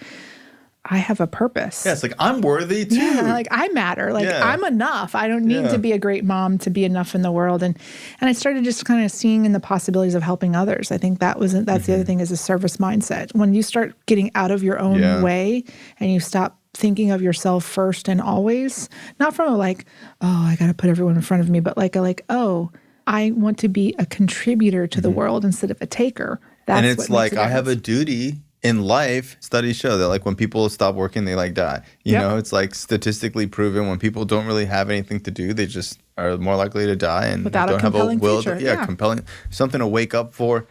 I have a purpose. Yeah, it's like, I'm worthy too. Yeah, like I matter. Like I'm enough. I don't need to be a great mom to be enough in the world. And I started just kind of seeing in the possibilities of helping others. I think that's the other thing, is a service mindset. When you start getting out of your own way and you stop thinking of yourself first and always, not from a like, oh, I got to put everyone in front of me, but oh, I want to be a contributor to the world instead of a taker. That's and it's like, I have a duty in life. Studies show that like when people stop working, they like die. You know, it's like statistically proven when people don't really have anything to do, they just are more likely to die and without don't a compelling have a will. future. Compelling, something to wake up for.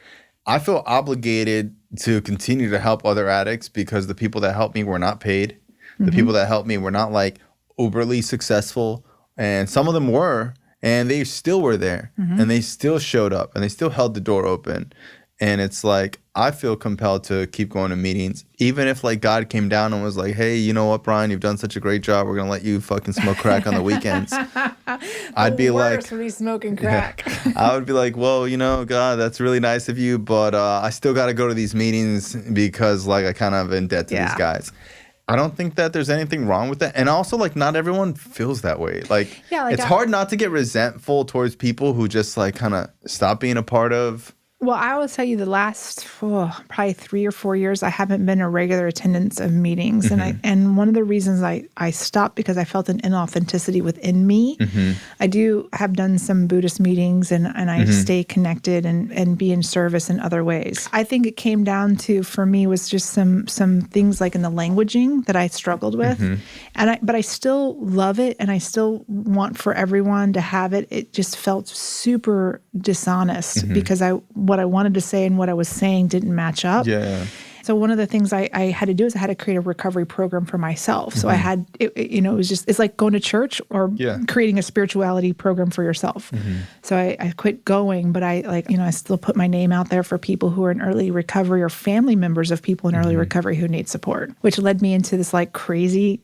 I feel obligated to continue to help other addicts because the people that helped me were not paid. The people that helped me were not like uberly successful, and some of them were, and they still were there, and they still showed up, and they still held the door open. And it's like, I feel compelled to keep going to meetings, even if like God came down and was like, hey, you know what, Brian, you've done such a great job. We're going to let you fucking smoke crack on the weekends. I'd be like, for me smoking crack. I would be like, well, God, that's really nice of you, but I still got to go to these meetings because like I kind of in debt to these guys. I don't think that there's anything wrong with that. And also, like, not everyone feels that way. Like, it's hard not to get resentful towards people who just, like, kind of stop being a part of. Well, I will tell you the last probably 3 or 4 years, I haven't been a regular attendance of meetings. And one of the reasons I stopped because I felt an inauthenticity within me. I have done some Buddhist meetings and I stay connected and be in service in other ways. I think it came down to, for me, was just some things like in the languaging that I struggled with. But I still love it and I still want for everyone to have it. It just felt super dishonest because what I wanted to say and what I was saying didn't match up. Yeah. So one of the things I had to do is I had to create a recovery program for myself. So I had, it was just, it's like going to church or creating a spirituality program for yourself. So I quit going, but I still put my name out there for people who are in early recovery or family members of people in early recovery who need support, which led me into this like crazy...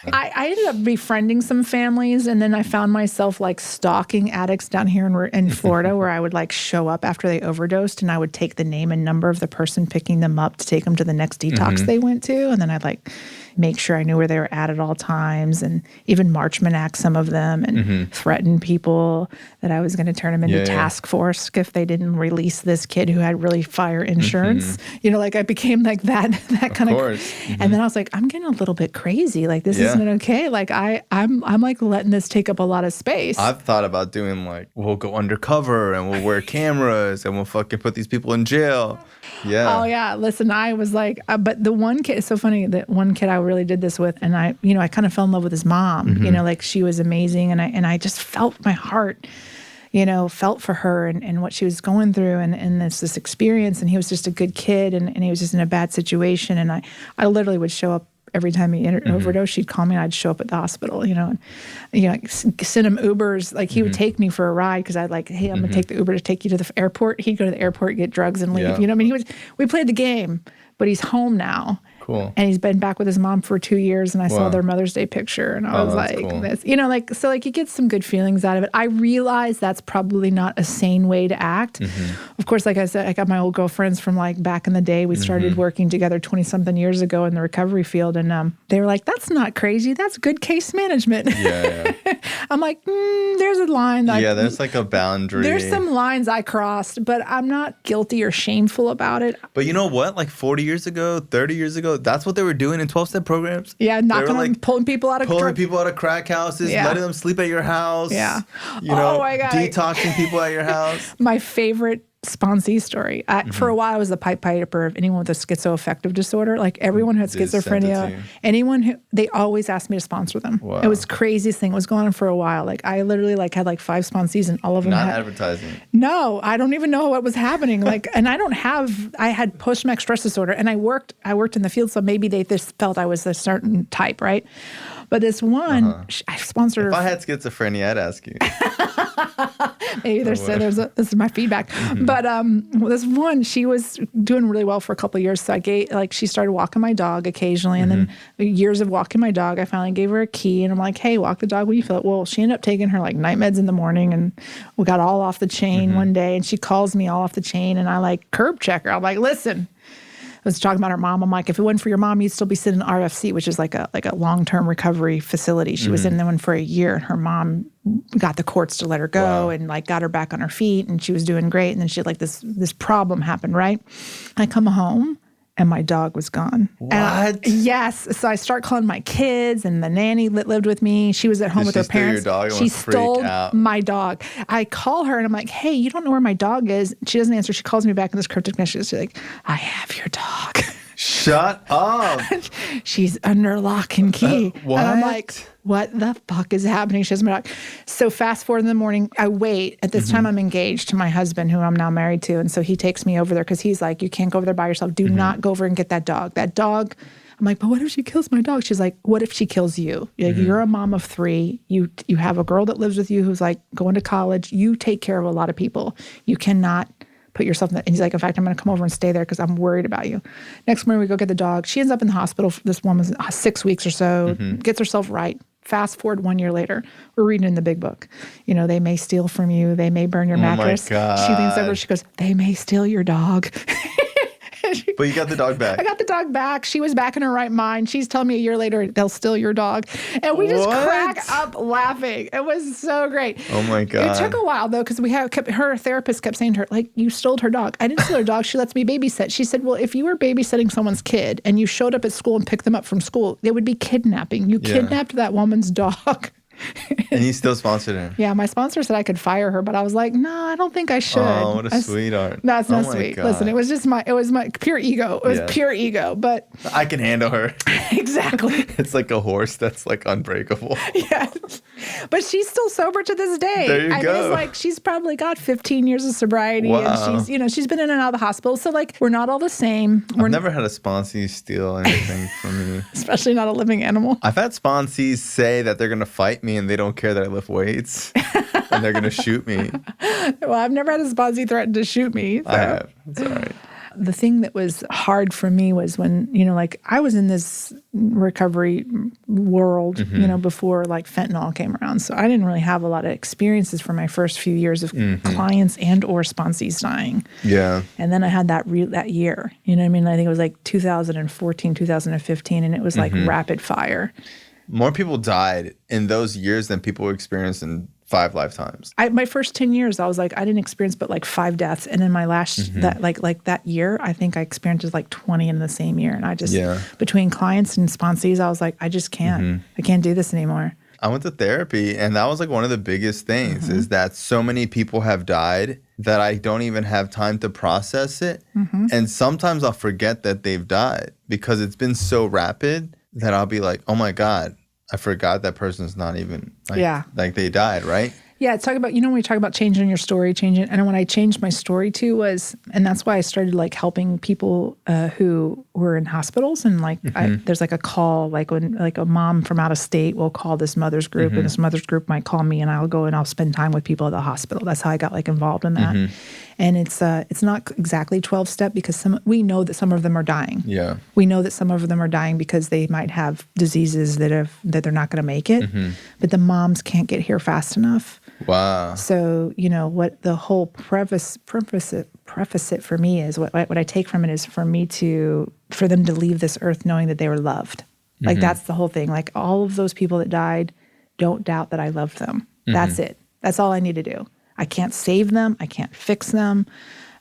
I ended up befriending some families, and then I found myself like stalking addicts down here in Florida, where I would like show up after they overdosed, and I would take the name and number of the person picking them up to take them to the next detox they went to, and then I'd like make sure I knew where they were at all times, and even Marchman Act some of them, and threaten people that I was going to turn them into task force if they didn't release this kid who had really fire insurance. Like I became like that kind of. And then I was like, I'm getting a little bit crazy. Like this isn't okay. Like I'm like letting this take up a lot of space. I've thought about doing like, we'll go undercover and we'll wear cameras and we'll fucking put these people in jail. Yeah. Oh yeah. Listen, I was like, but the one kid, it's so funny that one kid I really did this with, and I kind of fell in love with his mom. Like she was amazing, and I just felt my heart, felt for her and what she was going through and this experience. And he was just a good kid and he was just in a bad situation. And I literally would show up every time he overdosed. She'd call me and I'd show up at the hospital, and send him Ubers. Like he would take me for a ride because I'd like, hey, I'm going to take the Uber to take you to the airport. He'd go to the airport, get drugs and leave. Yeah. We played the game, but he's home now. Cool. And he's been back with his mom for 2 years, and I saw their Mother's Day picture, and I was like, cool. this, you get some good feelings out of it. I realize that's probably not a sane way to act. Of course, like I said, I got my old girlfriends from like back in the day. We started working together 20-something years ago in the recovery field, and they were like, that's not crazy. That's good case management. Yeah. I'm like, there's a line. There's like a boundary. There's some lines I crossed, but I'm not guilty or shameful about it. But you know what? Like 40 years ago, 30 years ago, that's what they were doing in 12-step programs. Yeah, pulling people out of crack houses, letting them sleep at your house. Yeah. Oh my God. Detoxing people at your house. My favorite sponsee story. For a while, I was the pipe piper of anyone with a schizoaffective disorder. Like everyone who had schizophrenia, they always asked me to sponsor them. Wow. It was the craziest thing. It was going on for a while. Like I literally had like 5 sponsees and all of them Not advertising. No, I don't even know what was happening. And I had post-traumatic stress disorder and I worked in the field. So maybe they just felt I was a certain type, right? But this one, I sponsored her. If I had schizophrenia, I'd ask you. Maybe this is my feedback. But this one, she was doing really well for a couple of years. So she started walking my dog occasionally. And then years of walking my dog, I finally gave her a key. And I'm like, hey, walk the dog when you feel it. Well, she ended up taking her like night meds in the morning. And we got all off the chain one day. And she calls me all off the chain. And I like curb check her. I'm like, listen. I was talking about her mom. I'm like, if it wasn't for your mom, you'd still be sitting in RFC, which is like a long-term recovery facility. She was in that one for a year, and her mom got the courts to let her go and like got her back on her feet, and she was doing great. And then she had like this problem happen, right? I come home and my dog was gone. What? Yes. So I start calling my kids and the nanny that lived with me. She was at home with her parents. Your dog? She stole my dog. I call her and I'm like, hey, you don't know where my dog is? She doesn't answer. She calls me back in this cryptic message. She's like, I have your dog. Shut up. She's under lock and key. What? And I'm like, what the fuck is happening? She has my dog. So fast forward in the morning, I wait. At this time, I'm engaged to my husband, who I'm now married to. And so he takes me over there because he's like, you can't go over there by yourself. Do not go over and get that dog. That dog. I'm like, but what if she kills my dog? She's like, what if she kills you? You're a mom of 3. You have a girl that lives with you who's like going to college. You take care of a lot of people. You cannot put yourself in that. And he's like, in fact, I'm going to come over and stay there because I'm worried about you. Next morning, we go get the dog. She ends up in the hospital. This woman's 6 weeks or so, gets herself right. Fast forward 1 year later, we're reading in the big book. They may steal from you. They may burn your mattress. My God. She leans over. She goes, they may steal your dog. But you got the dog back. I got the dog back. She was back in her right mind. She's telling me a year later, they'll steal your dog. And we just crack up laughing. It was so great. Oh my God. It took a while though, because her therapist kept saying to her, like, you stole her dog. I didn't steal her dog. She lets me babysit. She said, well, if you were babysitting someone's kid and you showed up at school and picked them up from school, it would be kidnapping. You kidnapped that woman's dog. And you still sponsored her. Yeah, my sponsor said I could fire her, but I was like, no, I don't think I should. Oh, what a sweetheart. No, it's not sweet. God. Listen, it was my pure ego. It was pure ego, but I can handle her. Exactly. It's like a horse that's like unbreakable. Yes. But she's still sober to this day. There you go. Mean, it's like she's probably got 15 years of sobriety and she's been in and out of the hospital. So like we're not all the same. I've never had a sponsee steal anything from me. Especially not a living animal. I've had sponsees say that they're going to fight me and they don't care that I lift weights and they're going to shoot me. Well, I've never had a sponsee threaten to shoot me. So. I have. It's all right. The thing that was hard for me was when, like I was in this recovery world, before like fentanyl came around. So I didn't really have a lot of experiences for my first few years of clients and or sponsees dying. Yeah. And then I had that year, you know what I mean? I think it was like 2014, 2015, and it was like rapid fire. More people died in those years than people experienced in 5 lifetimes. My first 10 years, I was like, I didn't experience but like 5 deaths. And in my last, that year, I think I experienced like 20 in the same year. And I just, between clients and sponsees, I was like, I just can't. I can't do this anymore. I went to therapy, and that was like one of the biggest things is that so many people have died that I don't even have time to process it. And sometimes I'll forget that they've died because it's been so rapid that I'll be like, oh my God, I forgot that person's not even like they died, right? Yeah, it's talking about, when we talk about changing your story, and when I changed my story too was, and that's why I started like helping people who were in hospitals, and like there's like a call, like when like a mom from out of state will call this mother's group, and this mother's group might call me, and I'll go and I'll spend time with people at the hospital. That's how I got like involved in that. And it's not exactly 12-step because we know that some of them are dying. Yeah, we know that some of them are dying because they might have diseases that they're not going to make it, but the moms can't get here fast enough. Wow. So, what the whole preface it for me is, what I take from it is for them to leave this earth knowing that they were loved. Like, that's the whole thing. Like, all of those people that died, don't doubt that I loved them. That's it. That's all I need to do. I can't save them. I can't fix them.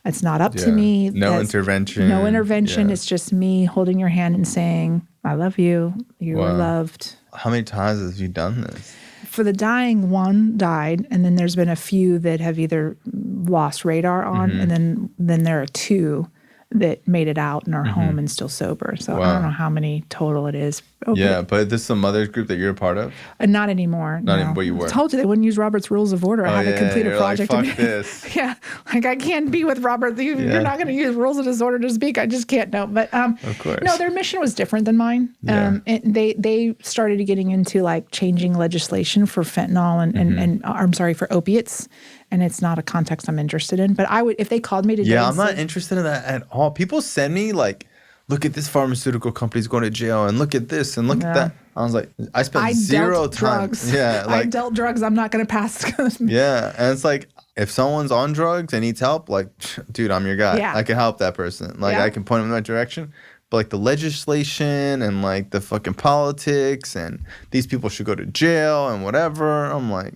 It's not up to me. No intervention. No intervention. Yeah. It's just me holding your hand and saying, I love you. You were loved. How many times have you done this? For the dying, one died, and then there's been a few that have either lost radar on, and then there are two that made it out and are home and still sober. So I don't know how many total it is. Oh, yeah, but this is a mother's group that you're a part of? Not anymore. Not anymore, but you were. I told you they wouldn't use Robert's Rules of Order. I had to complete a project. Like, fuck this. Yeah, like I can't be with Robert. You're not going to use Rules of Disorder to speak. I just can't. No, but of course. No, their mission was different than mine. And they started getting into like changing legislation for fentanyl and I'm sorry, for opiates. And it's not a context I'm interested in. But I would, if they called me today. Yeah, I'm not interested in that at all. People send me like, look at this pharmaceutical company's going to jail, and look at this, and look at that. I was like, I spent zero time. Drugs. Yeah, like, I dealt drugs. I'm not going to pass. Yeah, and it's like, if someone's on drugs and needs help, like, dude, I'm your guy. Yeah. I can help that person. Like, I can point them in that direction. But like the legislation and like the fucking politics and these people should go to jail and whatever. I'm like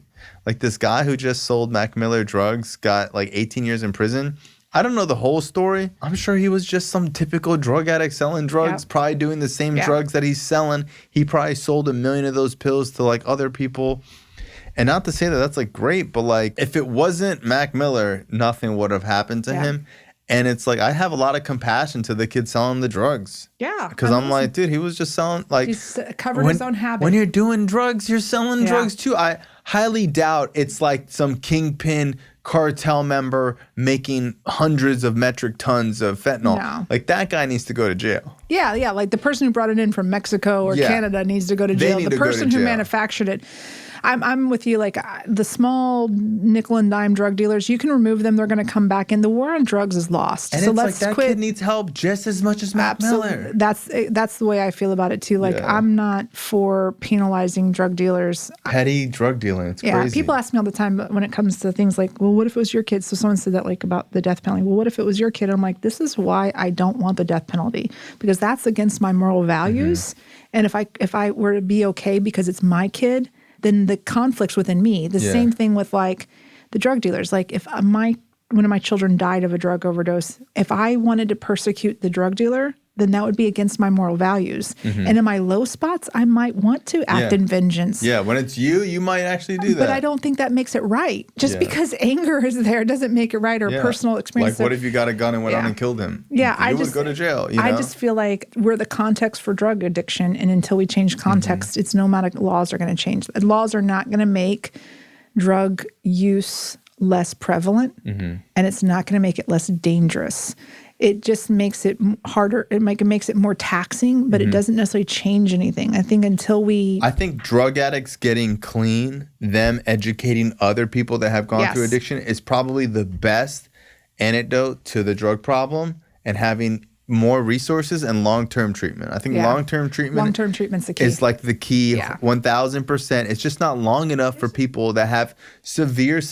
this guy who just sold Mac Miller drugs got like 18 years in prison. I don't know the whole story. I'm sure he was just some typical drug addict selling drugs, probably doing the same drugs that he's selling. He probably sold 1 million of those pills to like other people. And not to say that that's like great, but like if it wasn't Mac Miller, nothing would have happened to him. And it's like I have a lot of compassion to the kid selling the drugs. Yeah. Because I'm like, dude, he was just selling like. He's covered his own habit. When you're doing drugs, you're selling drugs too. I highly doubt it's like some kingpin cartel member making hundreds of metric tons of fentanyl. No. Like that guy needs to go to jail. Yeah. Like the person who brought it in from Mexico or Canada needs to go to jail. The person who manufactured it. I'm with you. Like the small nickel and dime drug dealers, you can remove them. They're going to come back in. The war on drugs is lost. And so it's let's like that quit. kid needs help just as much as Mac Miller. That's the way I feel about it too. Like I'm not for penalizing drug dealers. Petty drug dealing. It's crazy. People ask me all the time when it comes to things like, well, what if it was your kid? So someone said that like about the death penalty. Well, what if it was your kid? I'm like, this is why I don't want the death penalty, because that's against my moral values. And if I were to be okay because it's my kid, then the conflicts within me. The same thing with like the drug dealers. Like if one of my children died of a drug overdose, if I wanted to persecute the drug dealer, then that would be against my moral values. And in my low spots, I might want to act in vengeance. Yeah, when it's you might actually do that. But I don't think that makes it right. Just because anger is there doesn't make it right, or personal experience. Like, what if you got a gun and went out and killed him? Yeah, you would go to jail. You know? I just feel like we're the context for drug addiction, and until we change context, it's no matter laws are going to change. Laws are not going to make drug use less prevalent, and it's not going to make it less dangerous. It just makes it harder. It makes it more taxing, but it doesn't necessarily change anything. I think I think drug addicts getting clean, them educating other people that have gone through addiction is probably the best antidote to the drug problem, and having more resources and long-term treatment. I think long-term treatment's the key. It's like the key, 1,000%. It's just not long enough for people that have severe,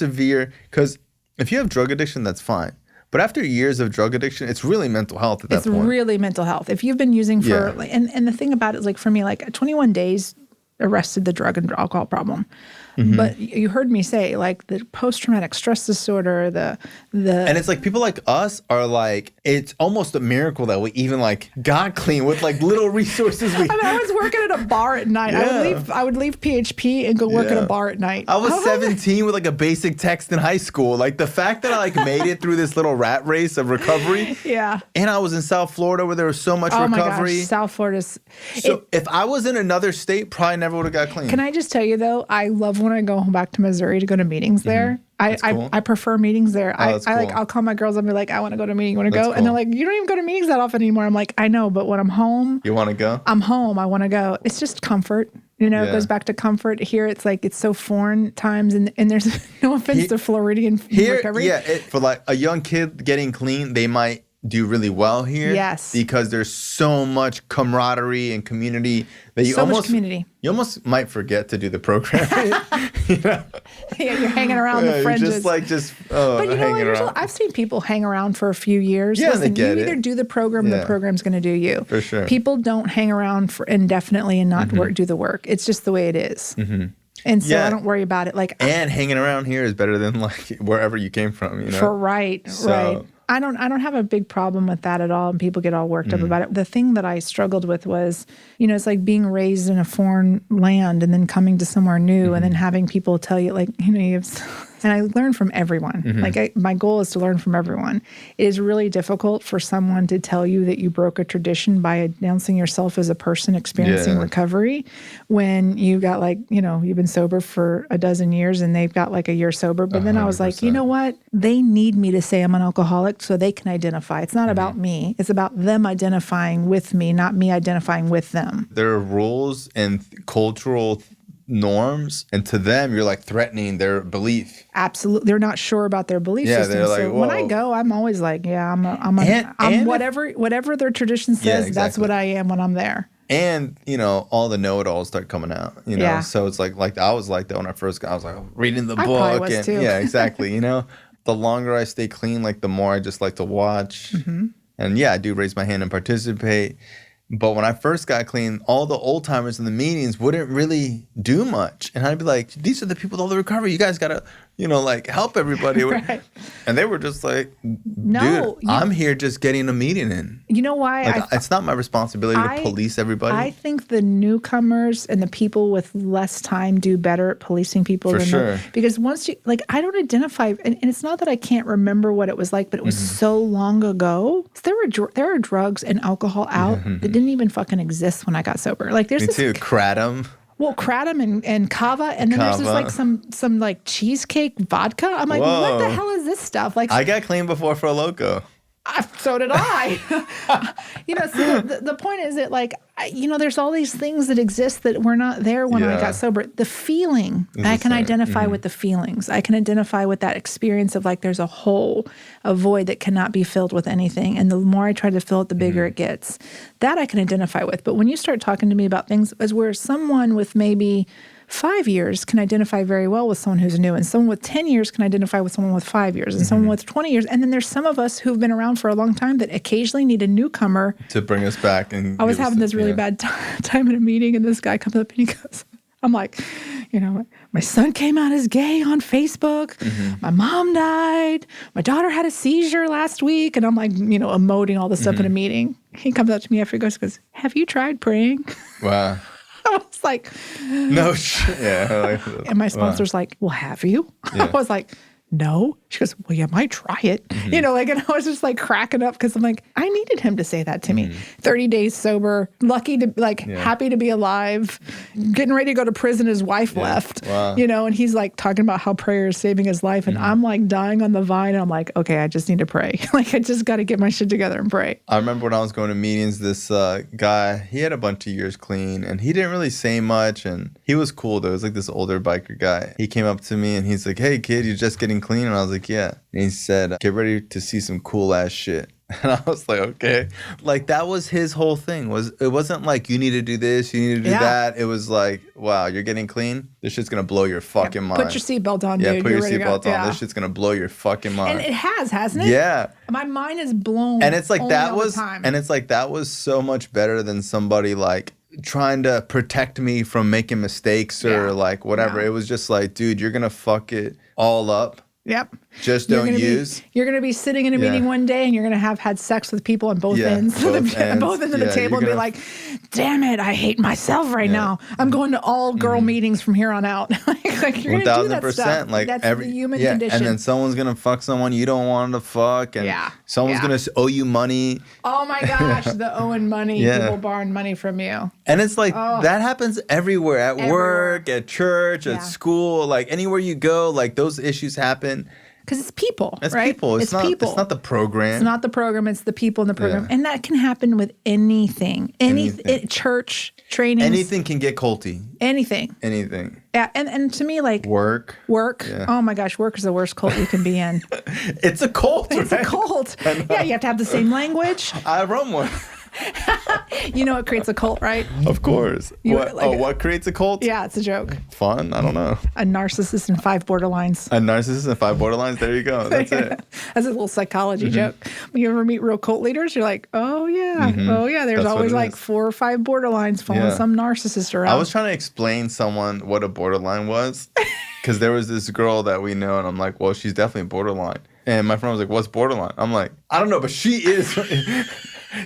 because if you have drug addiction, that's fine. But after years of drug addiction, it's really mental health at that point. It's really mental health. If you've been using for, and the thing about it is, like for me, like 21 days arrested the drug and alcohol problem. But you heard me say, like, the post-traumatic stress disorder, the and it's like people like us are like, it's almost a miracle that we even like got clean with like little resources. I was working at a bar at night. I would leave PHP and go work at a bar at night. I was 17 with like a basic text in high school. Like the fact that I like made it through this little rat race of recovery. And I was in South Florida where there was so much recovery. Oh my gosh, South Florida's. So if I was in another state, probably never would have got clean. Can I just tell you though, I love when I go back to Missouri to go to meetings there. Cool. I prefer meetings there. That's cool. I'll call my girls and be like, I want to go to a meeting. You want to go? Cool. And they're like, you don't even go to meetings that often anymore. I'm like, I know, but when I'm home, You want to go? I'm home. I want to go. It's just comfort. It goes back to comfort. Here, it's like it's so foreign times, and there's no offense to Floridian recovery. For like a young kid getting clean, they might do really well here. Yes. Because there's so much camaraderie and community that you you almost might forget to do the program. Yeah, you're hanging around the fringes. You're But hanging around. I've seen people hang around for a few years. Yeah, Listen, they get you either do the program, the program's going to do you. For sure. People don't hang around for indefinitely and not do the work. It's just the way it is. And so I don't worry about it. And hanging around here is better than like wherever you came from. Right. I don't have a big problem with that at all, and people get all worked up about it. The thing that I struggled with was, it's like being raised in a foreign land and then coming to somewhere new and then having people tell you, like, you have. And I learn from everyone. My goal is to learn from everyone. It is really difficult for someone to tell you that you broke a tradition by announcing yourself as a person experiencing recovery when you got you've been sober for a dozen years and they've got like a year sober. But then I was like, you know what? They need me to say I'm an alcoholic so they can identify. It's not about me. It's about them identifying with me, not me identifying with them. There are rules and cultural norms, and to them you're like threatening their belief. Absolutely. They're not sure about their belief system. They're like, so when I go, I'm always like, I'm whatever their tradition says, that's what I am when I'm there. And all the know-it-alls start coming out, so it's like I was like that when I first got. I was like reading the book. Probably was too. Yeah, exactly. The longer I stay clean, like the more I just like to watch. And I do raise my hand and participate. But when I first got clean, all the old timers in the meetings wouldn't really do much. And I'd be like, these are the people with all the recovery. You guys got to, help everybody. Right. And they were just like, dude, I'm here just getting a meeting in. You know why? It's not my responsibility to police everybody. I think the newcomers and the people with less time do better at policing people. For sure. Because once you, I don't identify, and it's not that I can't remember what it was like, but it was so long ago. There are drugs and alcohol out that didn't even fucking exist when I got sober. There's Me too. Kratom. Well, kratom and kava, and then there's just some cheesecake vodka. I'm like, what the hell is this stuff? I got clean before for a Loco. So did I. So the point is that there's all these things that exist that were not there when I got sober. The feeling, I can identify with the feelings. I can identify with that experience of there's a hole, a void that cannot be filled with anything. And the more I try to fill it, the bigger it gets. That I can identify with. But when you start talking to me about things as where someone with maybe 5 years can identify very well with someone who's new, and someone with 10 years can identify with someone with 5 years, and someone with 20 years. And then there's some of us who've been around for a long time that occasionally need a newcomer to bring us back. And I was having this really bad time in a meeting, and this guy comes up and he goes, I'm like, my son came out as gay on Facebook. My mom died. My daughter had a seizure last week. And I'm like, emoting all this stuff in a meeting. He comes up to me after he goes, have you tried praying? Wow. I was like, no shit. Yeah. And my sponsor's like, well, have you? Yeah. I was like, no. She goes, well, you might try it. And I was just cracking up because I'm like, I needed him to say that to me. 30 days sober, lucky to happy to be alive, getting ready to go to prison. His wife left, and he's talking about how prayer is saving his life. And I'm dying on the vine. And I'm like, okay, I just need to pray. I just got to get my shit together and pray. I remember when I was going to meetings, this guy, he had a bunch of years clean and he didn't really say much. And he was cool though. It was this older biker guy. He came up to me and he's like, hey kid, you're just getting clean? And I was like, yeah. And he said, get ready to see some cool ass shit. And I was like, okay. That was his whole thing. It wasn't you need to do this, you need to do that. It was wow, you're getting clean? This shit's gonna blow your fucking mind. Put your seatbelt on, dude. Yeah, put your seatbelt on. This shit's gonna blow your fucking mind. And it has, hasn't it? Yeah. My mind is blown. And it's that was so much better than somebody trying to protect me from making mistakes or whatever. It was just dude, you're gonna fuck it all up. Yep. Just don't use. You're going to be sitting in a meeting one day and you're going to have had sex with people on both ends. Both ends of the table and be like, damn it, I hate myself right now. I'm going to all girl meetings from here on out. Like you're gonna do that stuff. Like that's the human condition. And then someone's gonna fuck someone you don't want to fuck, and someone's gonna owe you money. Oh my gosh, the owing money, people borrowing money from you. And it's like that happens everywhere, at work, at church, at school, like anywhere you go, like those issues happen. Because it's people, it's right? People. It's not, people. It's not the program. It's not the program. It's the people in the program. And that can happen with anything. Church, training. Anything can get culty. Anything. Yeah. And to me, like... Work. Yeah. Oh, my gosh. Work is the worst cult you can be in. It's a cult, It's a cult. Yeah, you have to have the same language. I run one. You know what creates a cult, right? Of course. What creates a cult? Yeah, it's a joke. Fun? I don't know. A narcissist and 5 borderlines. A narcissist and 5 borderlines? There you go. That's it. That's a little psychology joke. When you ever meet real cult leaders, you're like, oh, yeah. There's always like 4 or 5 borderlines following some narcissist around. I was trying to explain someone what a borderline was because there was this girl that we know, and I'm like, well, she's definitely borderline. And my friend was like, what's borderline? I'm like, I don't know, but she is.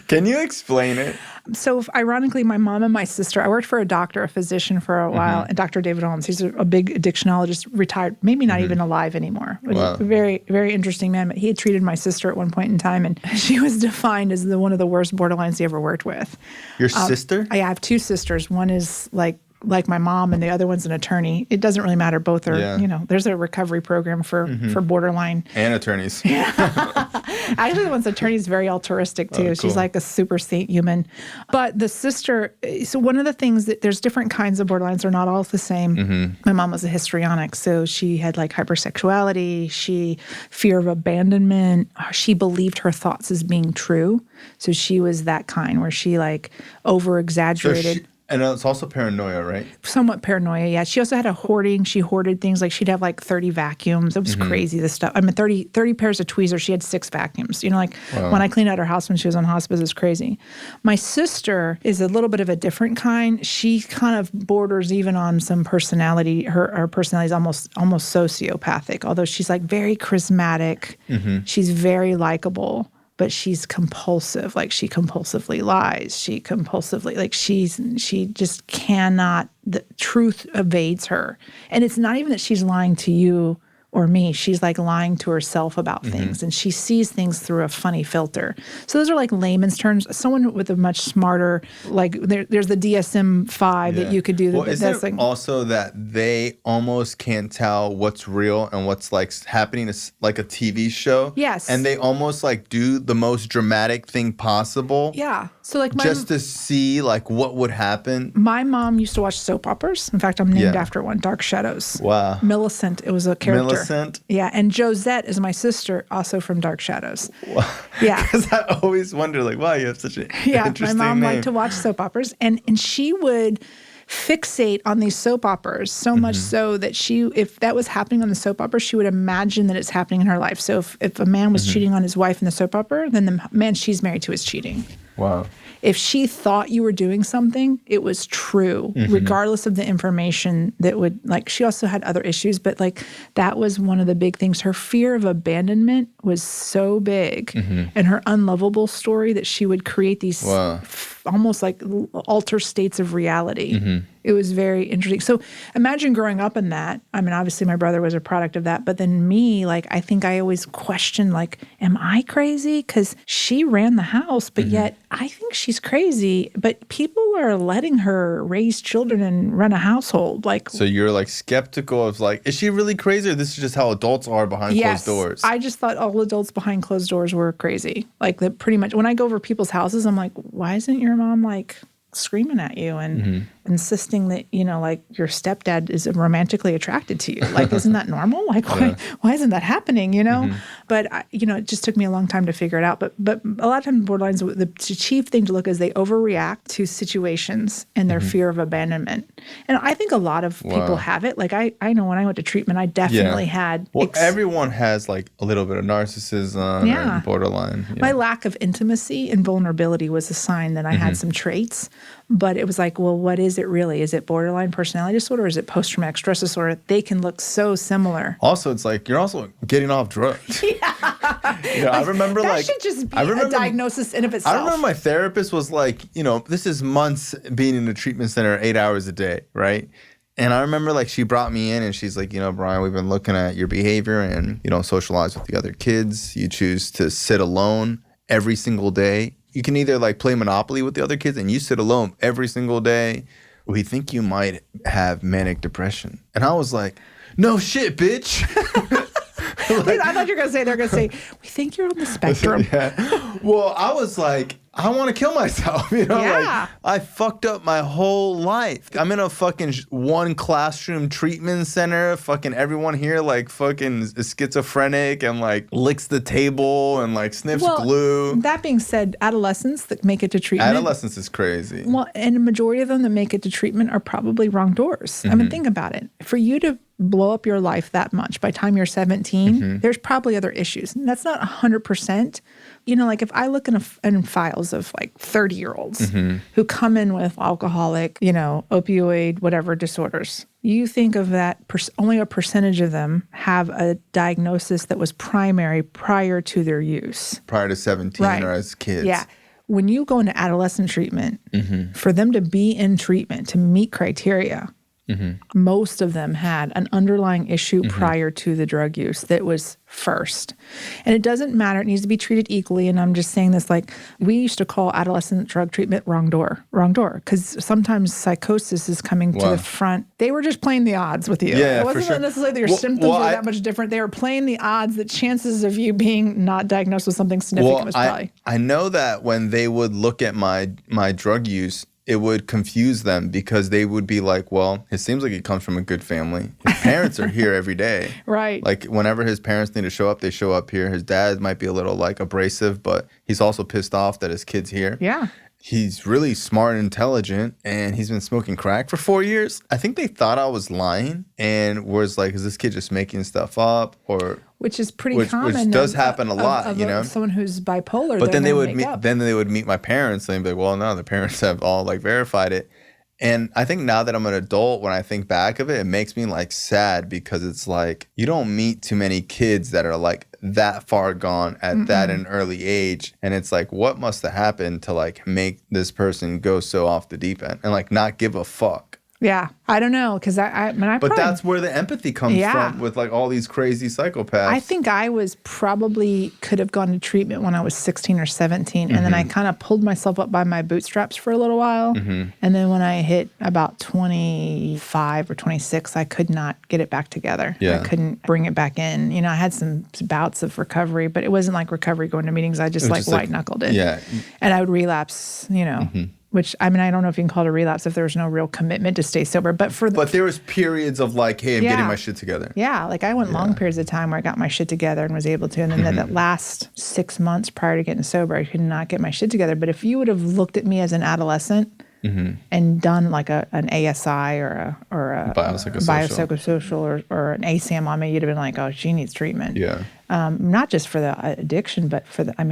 Can you explain it? So ironically, my mom and my sister, I worked for a physician for a while, and Dr. David Holmes. He's a big addictionologist, retired, maybe not even alive anymore. Wow. Very, very interesting man. But he had treated my sister at one point in time, and she was defined as one of the worst borderlines he ever worked with. Your sister? I have 2 sisters. One is like my mom, and the other one's an attorney. It doesn't really matter. Both are, there's a recovery program for borderline. And attorneys. Actually, the one's attorney is very altruistic too. Oh, cool. She's like a super saint human. But the sister, so one of the things that there's different kinds of borderlines. They're not all the same. My mom was a histrionic, so she had like hypersexuality, fear of abandonment. She believed her thoughts as being true. So she was that kind where she like over-exaggerated. And it's also paranoia, right? Somewhat paranoia, yeah. She also had a hoarding. She hoarded things. Like she'd have like 30 vacuums. It was crazy, this stuff. I mean, 30 pairs of tweezers. She had 6 vacuums. You know, like when I cleaned out her house when she was on hospice, it was crazy. My sister is a little bit of a different kind. She kind of borders even on some personality. Her personality is almost sociopathic, although she's like very charismatic. She's very likable. But she's compulsive. Like she compulsively lies. She just cannot, the truth evades her. And it's not even that she's lying to you or me. She's like lying to herself about things. And she sees things through a funny filter. So those are like layman's terms. Someone with a much smarter, like there's the DSM-5 that you could do. Well, is there also that they almost can't tell what's real and what's like happening is like a TV show? Yes. And they almost like do the most dramatic thing possible. Yeah. So like just to see like what would happen. My mom used to watch soap operas. In fact, I'm named after one, Dark Shadows. Wow. Millicent, it was a character. Millicent? Yeah, and Josette is my sister, also from Dark Shadows. Wow. Yeah. Because I always wonder, like, wow, you have such an interesting my mom name. liked to watch soap operas, and she would fixate on these soap operas so much so that if that was happening on the soap opera, she would imagine that it's happening in her life. So if a man was cheating on his wife in the soap opera, then the man she's married to is cheating. Wow. If she thought you were doing something, it was true, regardless of the information that would, like, she also had other issues, but like that was one of the big things. Her fear of abandonment was so big, and her unlovable story that she would create these almost like alter states of reality. It was very interesting. So imagine growing up in that. I mean, obviously my brother was a product of that, but then me, like, I think I always questioned, like, am I crazy? Because she ran the house, but yet I think she's crazy, but people are letting her raise children and run a household. Like, so you're like skeptical of like, is she really crazy or this is just how adults are behind closed doors? I just thought all adults behind closed doors were crazy. Like that pretty much, when I go over people's houses, I'm like, why isn't your mom like screaming at you and insisting that, you know, like your stepdad is romantically attracted to you? Like, isn't that normal? Like, why isn't that happening, you know? But, you know, it just took me a long time to figure it out. But a lot of times borderlines, the chief thing to look is they overreact to situations and their fear of abandonment. And I think a lot of people have it. Like, I know when I went to treatment, I definitely had. Well, everyone has like a little bit of narcissism and borderline. My lack of intimacy and vulnerability was a sign that I had some traits. But it was like, well, what is it really? Is it borderline personality disorder? Or is it post-traumatic stress disorder? They can look so similar. Also, it's like you're also getting off drugs. Yeah. I remember that should just be a diagnosis in of itself. I remember my therapist was like, this is months being in a treatment center 8 hours a day, right? And I remember like she brought me in and she's like, Brian, we've been looking at your behavior and you don't socialize with the other kids. You choose to sit alone every single day. You can either like play Monopoly with the other kids and you sit alone every single day. We think you might have manic depression. And I was like, no shit, bitch. Like, I thought you were going to say, they're going to say, we think you're on the spectrum. Yeah. Well, I was like, I want to kill myself. Yeah. Like, I fucked up my whole life. I'm in a fucking one classroom treatment center. Fucking everyone here like fucking is schizophrenic and like licks the table and like sniffs glue. That being said, adolescents that make it to treatment. Adolescence is crazy. Well, and a majority of them that make it to treatment are probably wrong doors. I mean, think about it. For you to blow up your life that much by the time you're 17, there's probably other issues. And that's not 100%. Like if I look in files of like 30-year-olds who come in with alcoholic, opioid, whatever disorders, you think of that, only a percentage of them have a diagnosis that was primary prior to their use. Prior to 17 or as kids. Yeah. When you go into adolescent treatment, for them to be in treatment, to meet criteria, most of them had an underlying issue prior to the drug use that was first. And it doesn't matter. It needs to be treated equally. And I'm just saying this, like, we used to call adolescent drug treatment wrong door, because sometimes psychosis is coming to the front. They were just playing the odds with you. Yeah, it wasn't necessarily that your symptoms were that much different. They were playing the odds that chances of you being not diagnosed with something significant was probably. I know that when they would look at my drug use, it would confuse them because they would be like, well, it seems like he comes from a good family. His parents are here every day. Right. Like whenever his parents need to show up, they show up here. His dad might be a little like abrasive, but he's also pissed off that his kid's here. Yeah. He's really smart and intelligent, and he's been smoking crack for 4 years. I think they thought I was lying and was like, is this kid just making stuff up? Which is pretty common. Which does happen a lot, Someone who's bipolar. But then they would meet my parents, and they'd be like, well, no, the parents have all like verified it. And I think now that I'm an adult, when I think back of it, it makes me like sad because it's like you don't meet too many kids that are like that far gone at that an early age. And it's like, what must have happened to like make this person go so off the deep end and like not give a fuck? Yeah, I don't know, because But that's where the empathy comes from with like all these crazy psychopaths. I think I could have gone to treatment when I was 16 or 17, and then I kind of pulled myself up by my bootstraps for a little while, and then when I hit about 25 or 26, I could not get it back together. Yeah. I couldn't bring it back in. I had some bouts of recovery, but it wasn't like recovery going to meetings. I just like white-knuckled it. Yeah. And I would relapse, Which, I mean, I don't know if you can call it a relapse if there was no real commitment to stay sober. But there was periods of like, hey, I'm getting my shit together. Yeah, like I went long periods of time where I got my shit together and was able to. And then that last 6 months prior to getting sober, I could not get my shit together. But if you would have looked at me as an adolescent and done like an ASI or a biopsychosocial or an ASAM on me, you'd have been like, oh, she needs treatment. Yeah. Not just for the addiction, but for I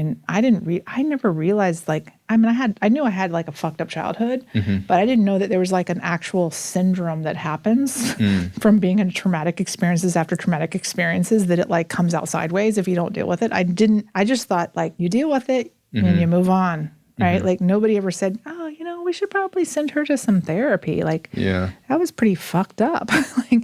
never realized I knew I had like a fucked up childhood, but I didn't know that there was like an actual syndrome that happens from being in traumatic experiences after traumatic experiences that it like comes out sideways if you don't deal with it. I just thought like you deal with it and you move on, right? Like nobody ever said, oh, we should probably send her to some therapy. Like, that was pretty fucked up. Like,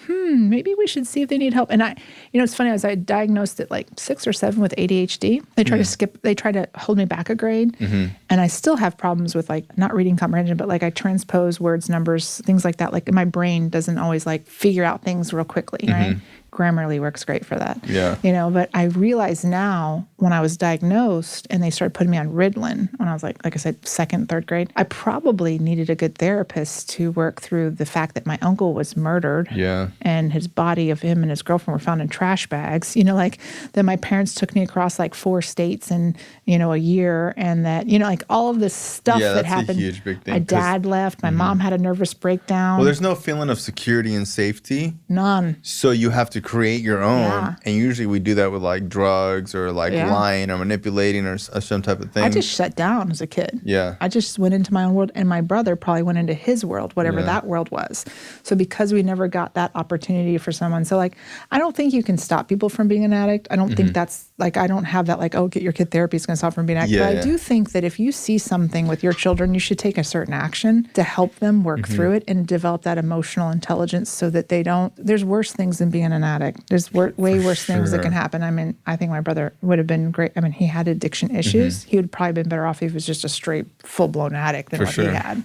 maybe we should see if they need help. And it's funny, I diagnosed at like 6 or 7 with ADHD. They try to hold me back a grade. And I still have problems with like not reading comprehension, but like I transpose words, numbers, things like that. Like my brain doesn't always like figure out things real quickly, right? Grammarly works great for that. Yeah. But I realize now when I was diagnosed and they started putting me on Ritalin when I was like I said, 2nd, 3rd grade, I probably needed a good therapist to work through the fact that my uncle was murdered. Yeah. And his body of him and his girlfriend were found in trash bags. Then my parents took me across like 4 states in, a year, and that, like all of this stuff that happened. A huge big thing. My dad left. My mom had a nervous breakdown. Well, there's no feeling of security and safety. None. So you have to to create your own. Yeah. And usually we do that with like drugs or like lying or manipulating or some type of thing. I just shut down as a kid. Yeah. I just went into my own world, and my brother probably went into his world, whatever that world was. So because we never got that opportunity for someone, so like, I don't think you can stop people from being an addict. I don't think that's like, I don't have that like, oh, get your kid therapy, it's going to stop from being an addict. But I do think that if you see something with your children, you should take a certain action to help them work through it and develop that emotional intelligence so that they don't, there's worse things than being an addict. There's way worse things that can happen. I mean, I think my brother would have been great. I mean, he had addiction issues. He would probably been better off if he was just a straight full-blown addict than he had.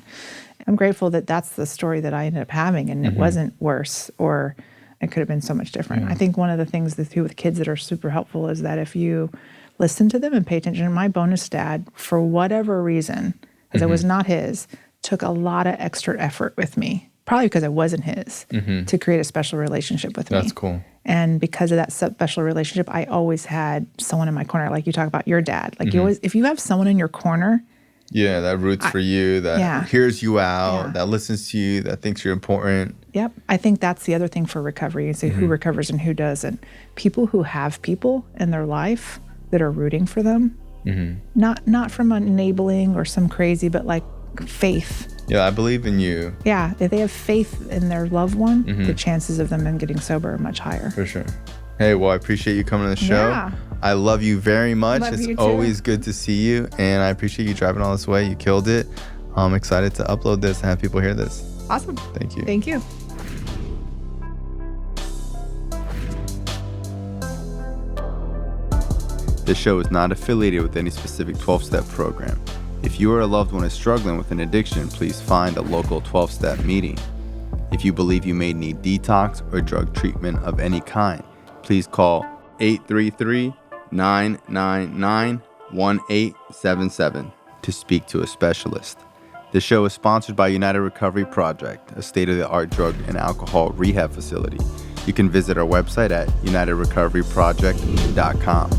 I'm grateful that that's the story that I ended up having, and it wasn't worse, or it could have been so much different. I think one of the things that with kids that are super helpful is that if you listen to them and pay attention. My bonus dad, for whatever reason, because it was not his, took a lot of extra effort with me, probably because I wasn't his, to create a special relationship with me. That's cool. And because of that special relationship, I always had someone in my corner. Like you talk about your dad. Like you always, if you have someone in your corner. Yeah, that roots for you, that hears you out, that listens to you, that thinks you're important. Yep. I think that's the other thing for recovery. You say who recovers and who doesn't. People who have people in their life that are rooting for them, not from enabling or some crazy, but like faith. Yeah, I believe in you. Yeah, if they have faith in their loved one, the chances of them getting sober are much higher. For sure. Hey, well, I appreciate you coming to the show. Yeah. I love you very much. Love you it's too. always good to see you, and I appreciate you driving all this way. You killed it. I'm excited to upload this and have people hear this. Awesome. Thank you. Thank you. This show is not affiliated with any specific 12-step program. If you or a loved one is struggling with an addiction, please find a local 12-step meeting. If you believe you may need detox or drug treatment of any kind, please call 833-999-1877 to speak to a specialist. This show is sponsored by United Recovery Project, a state-of-the-art drug and alcohol rehab facility. You can visit our website at unitedrecoveryproject.com.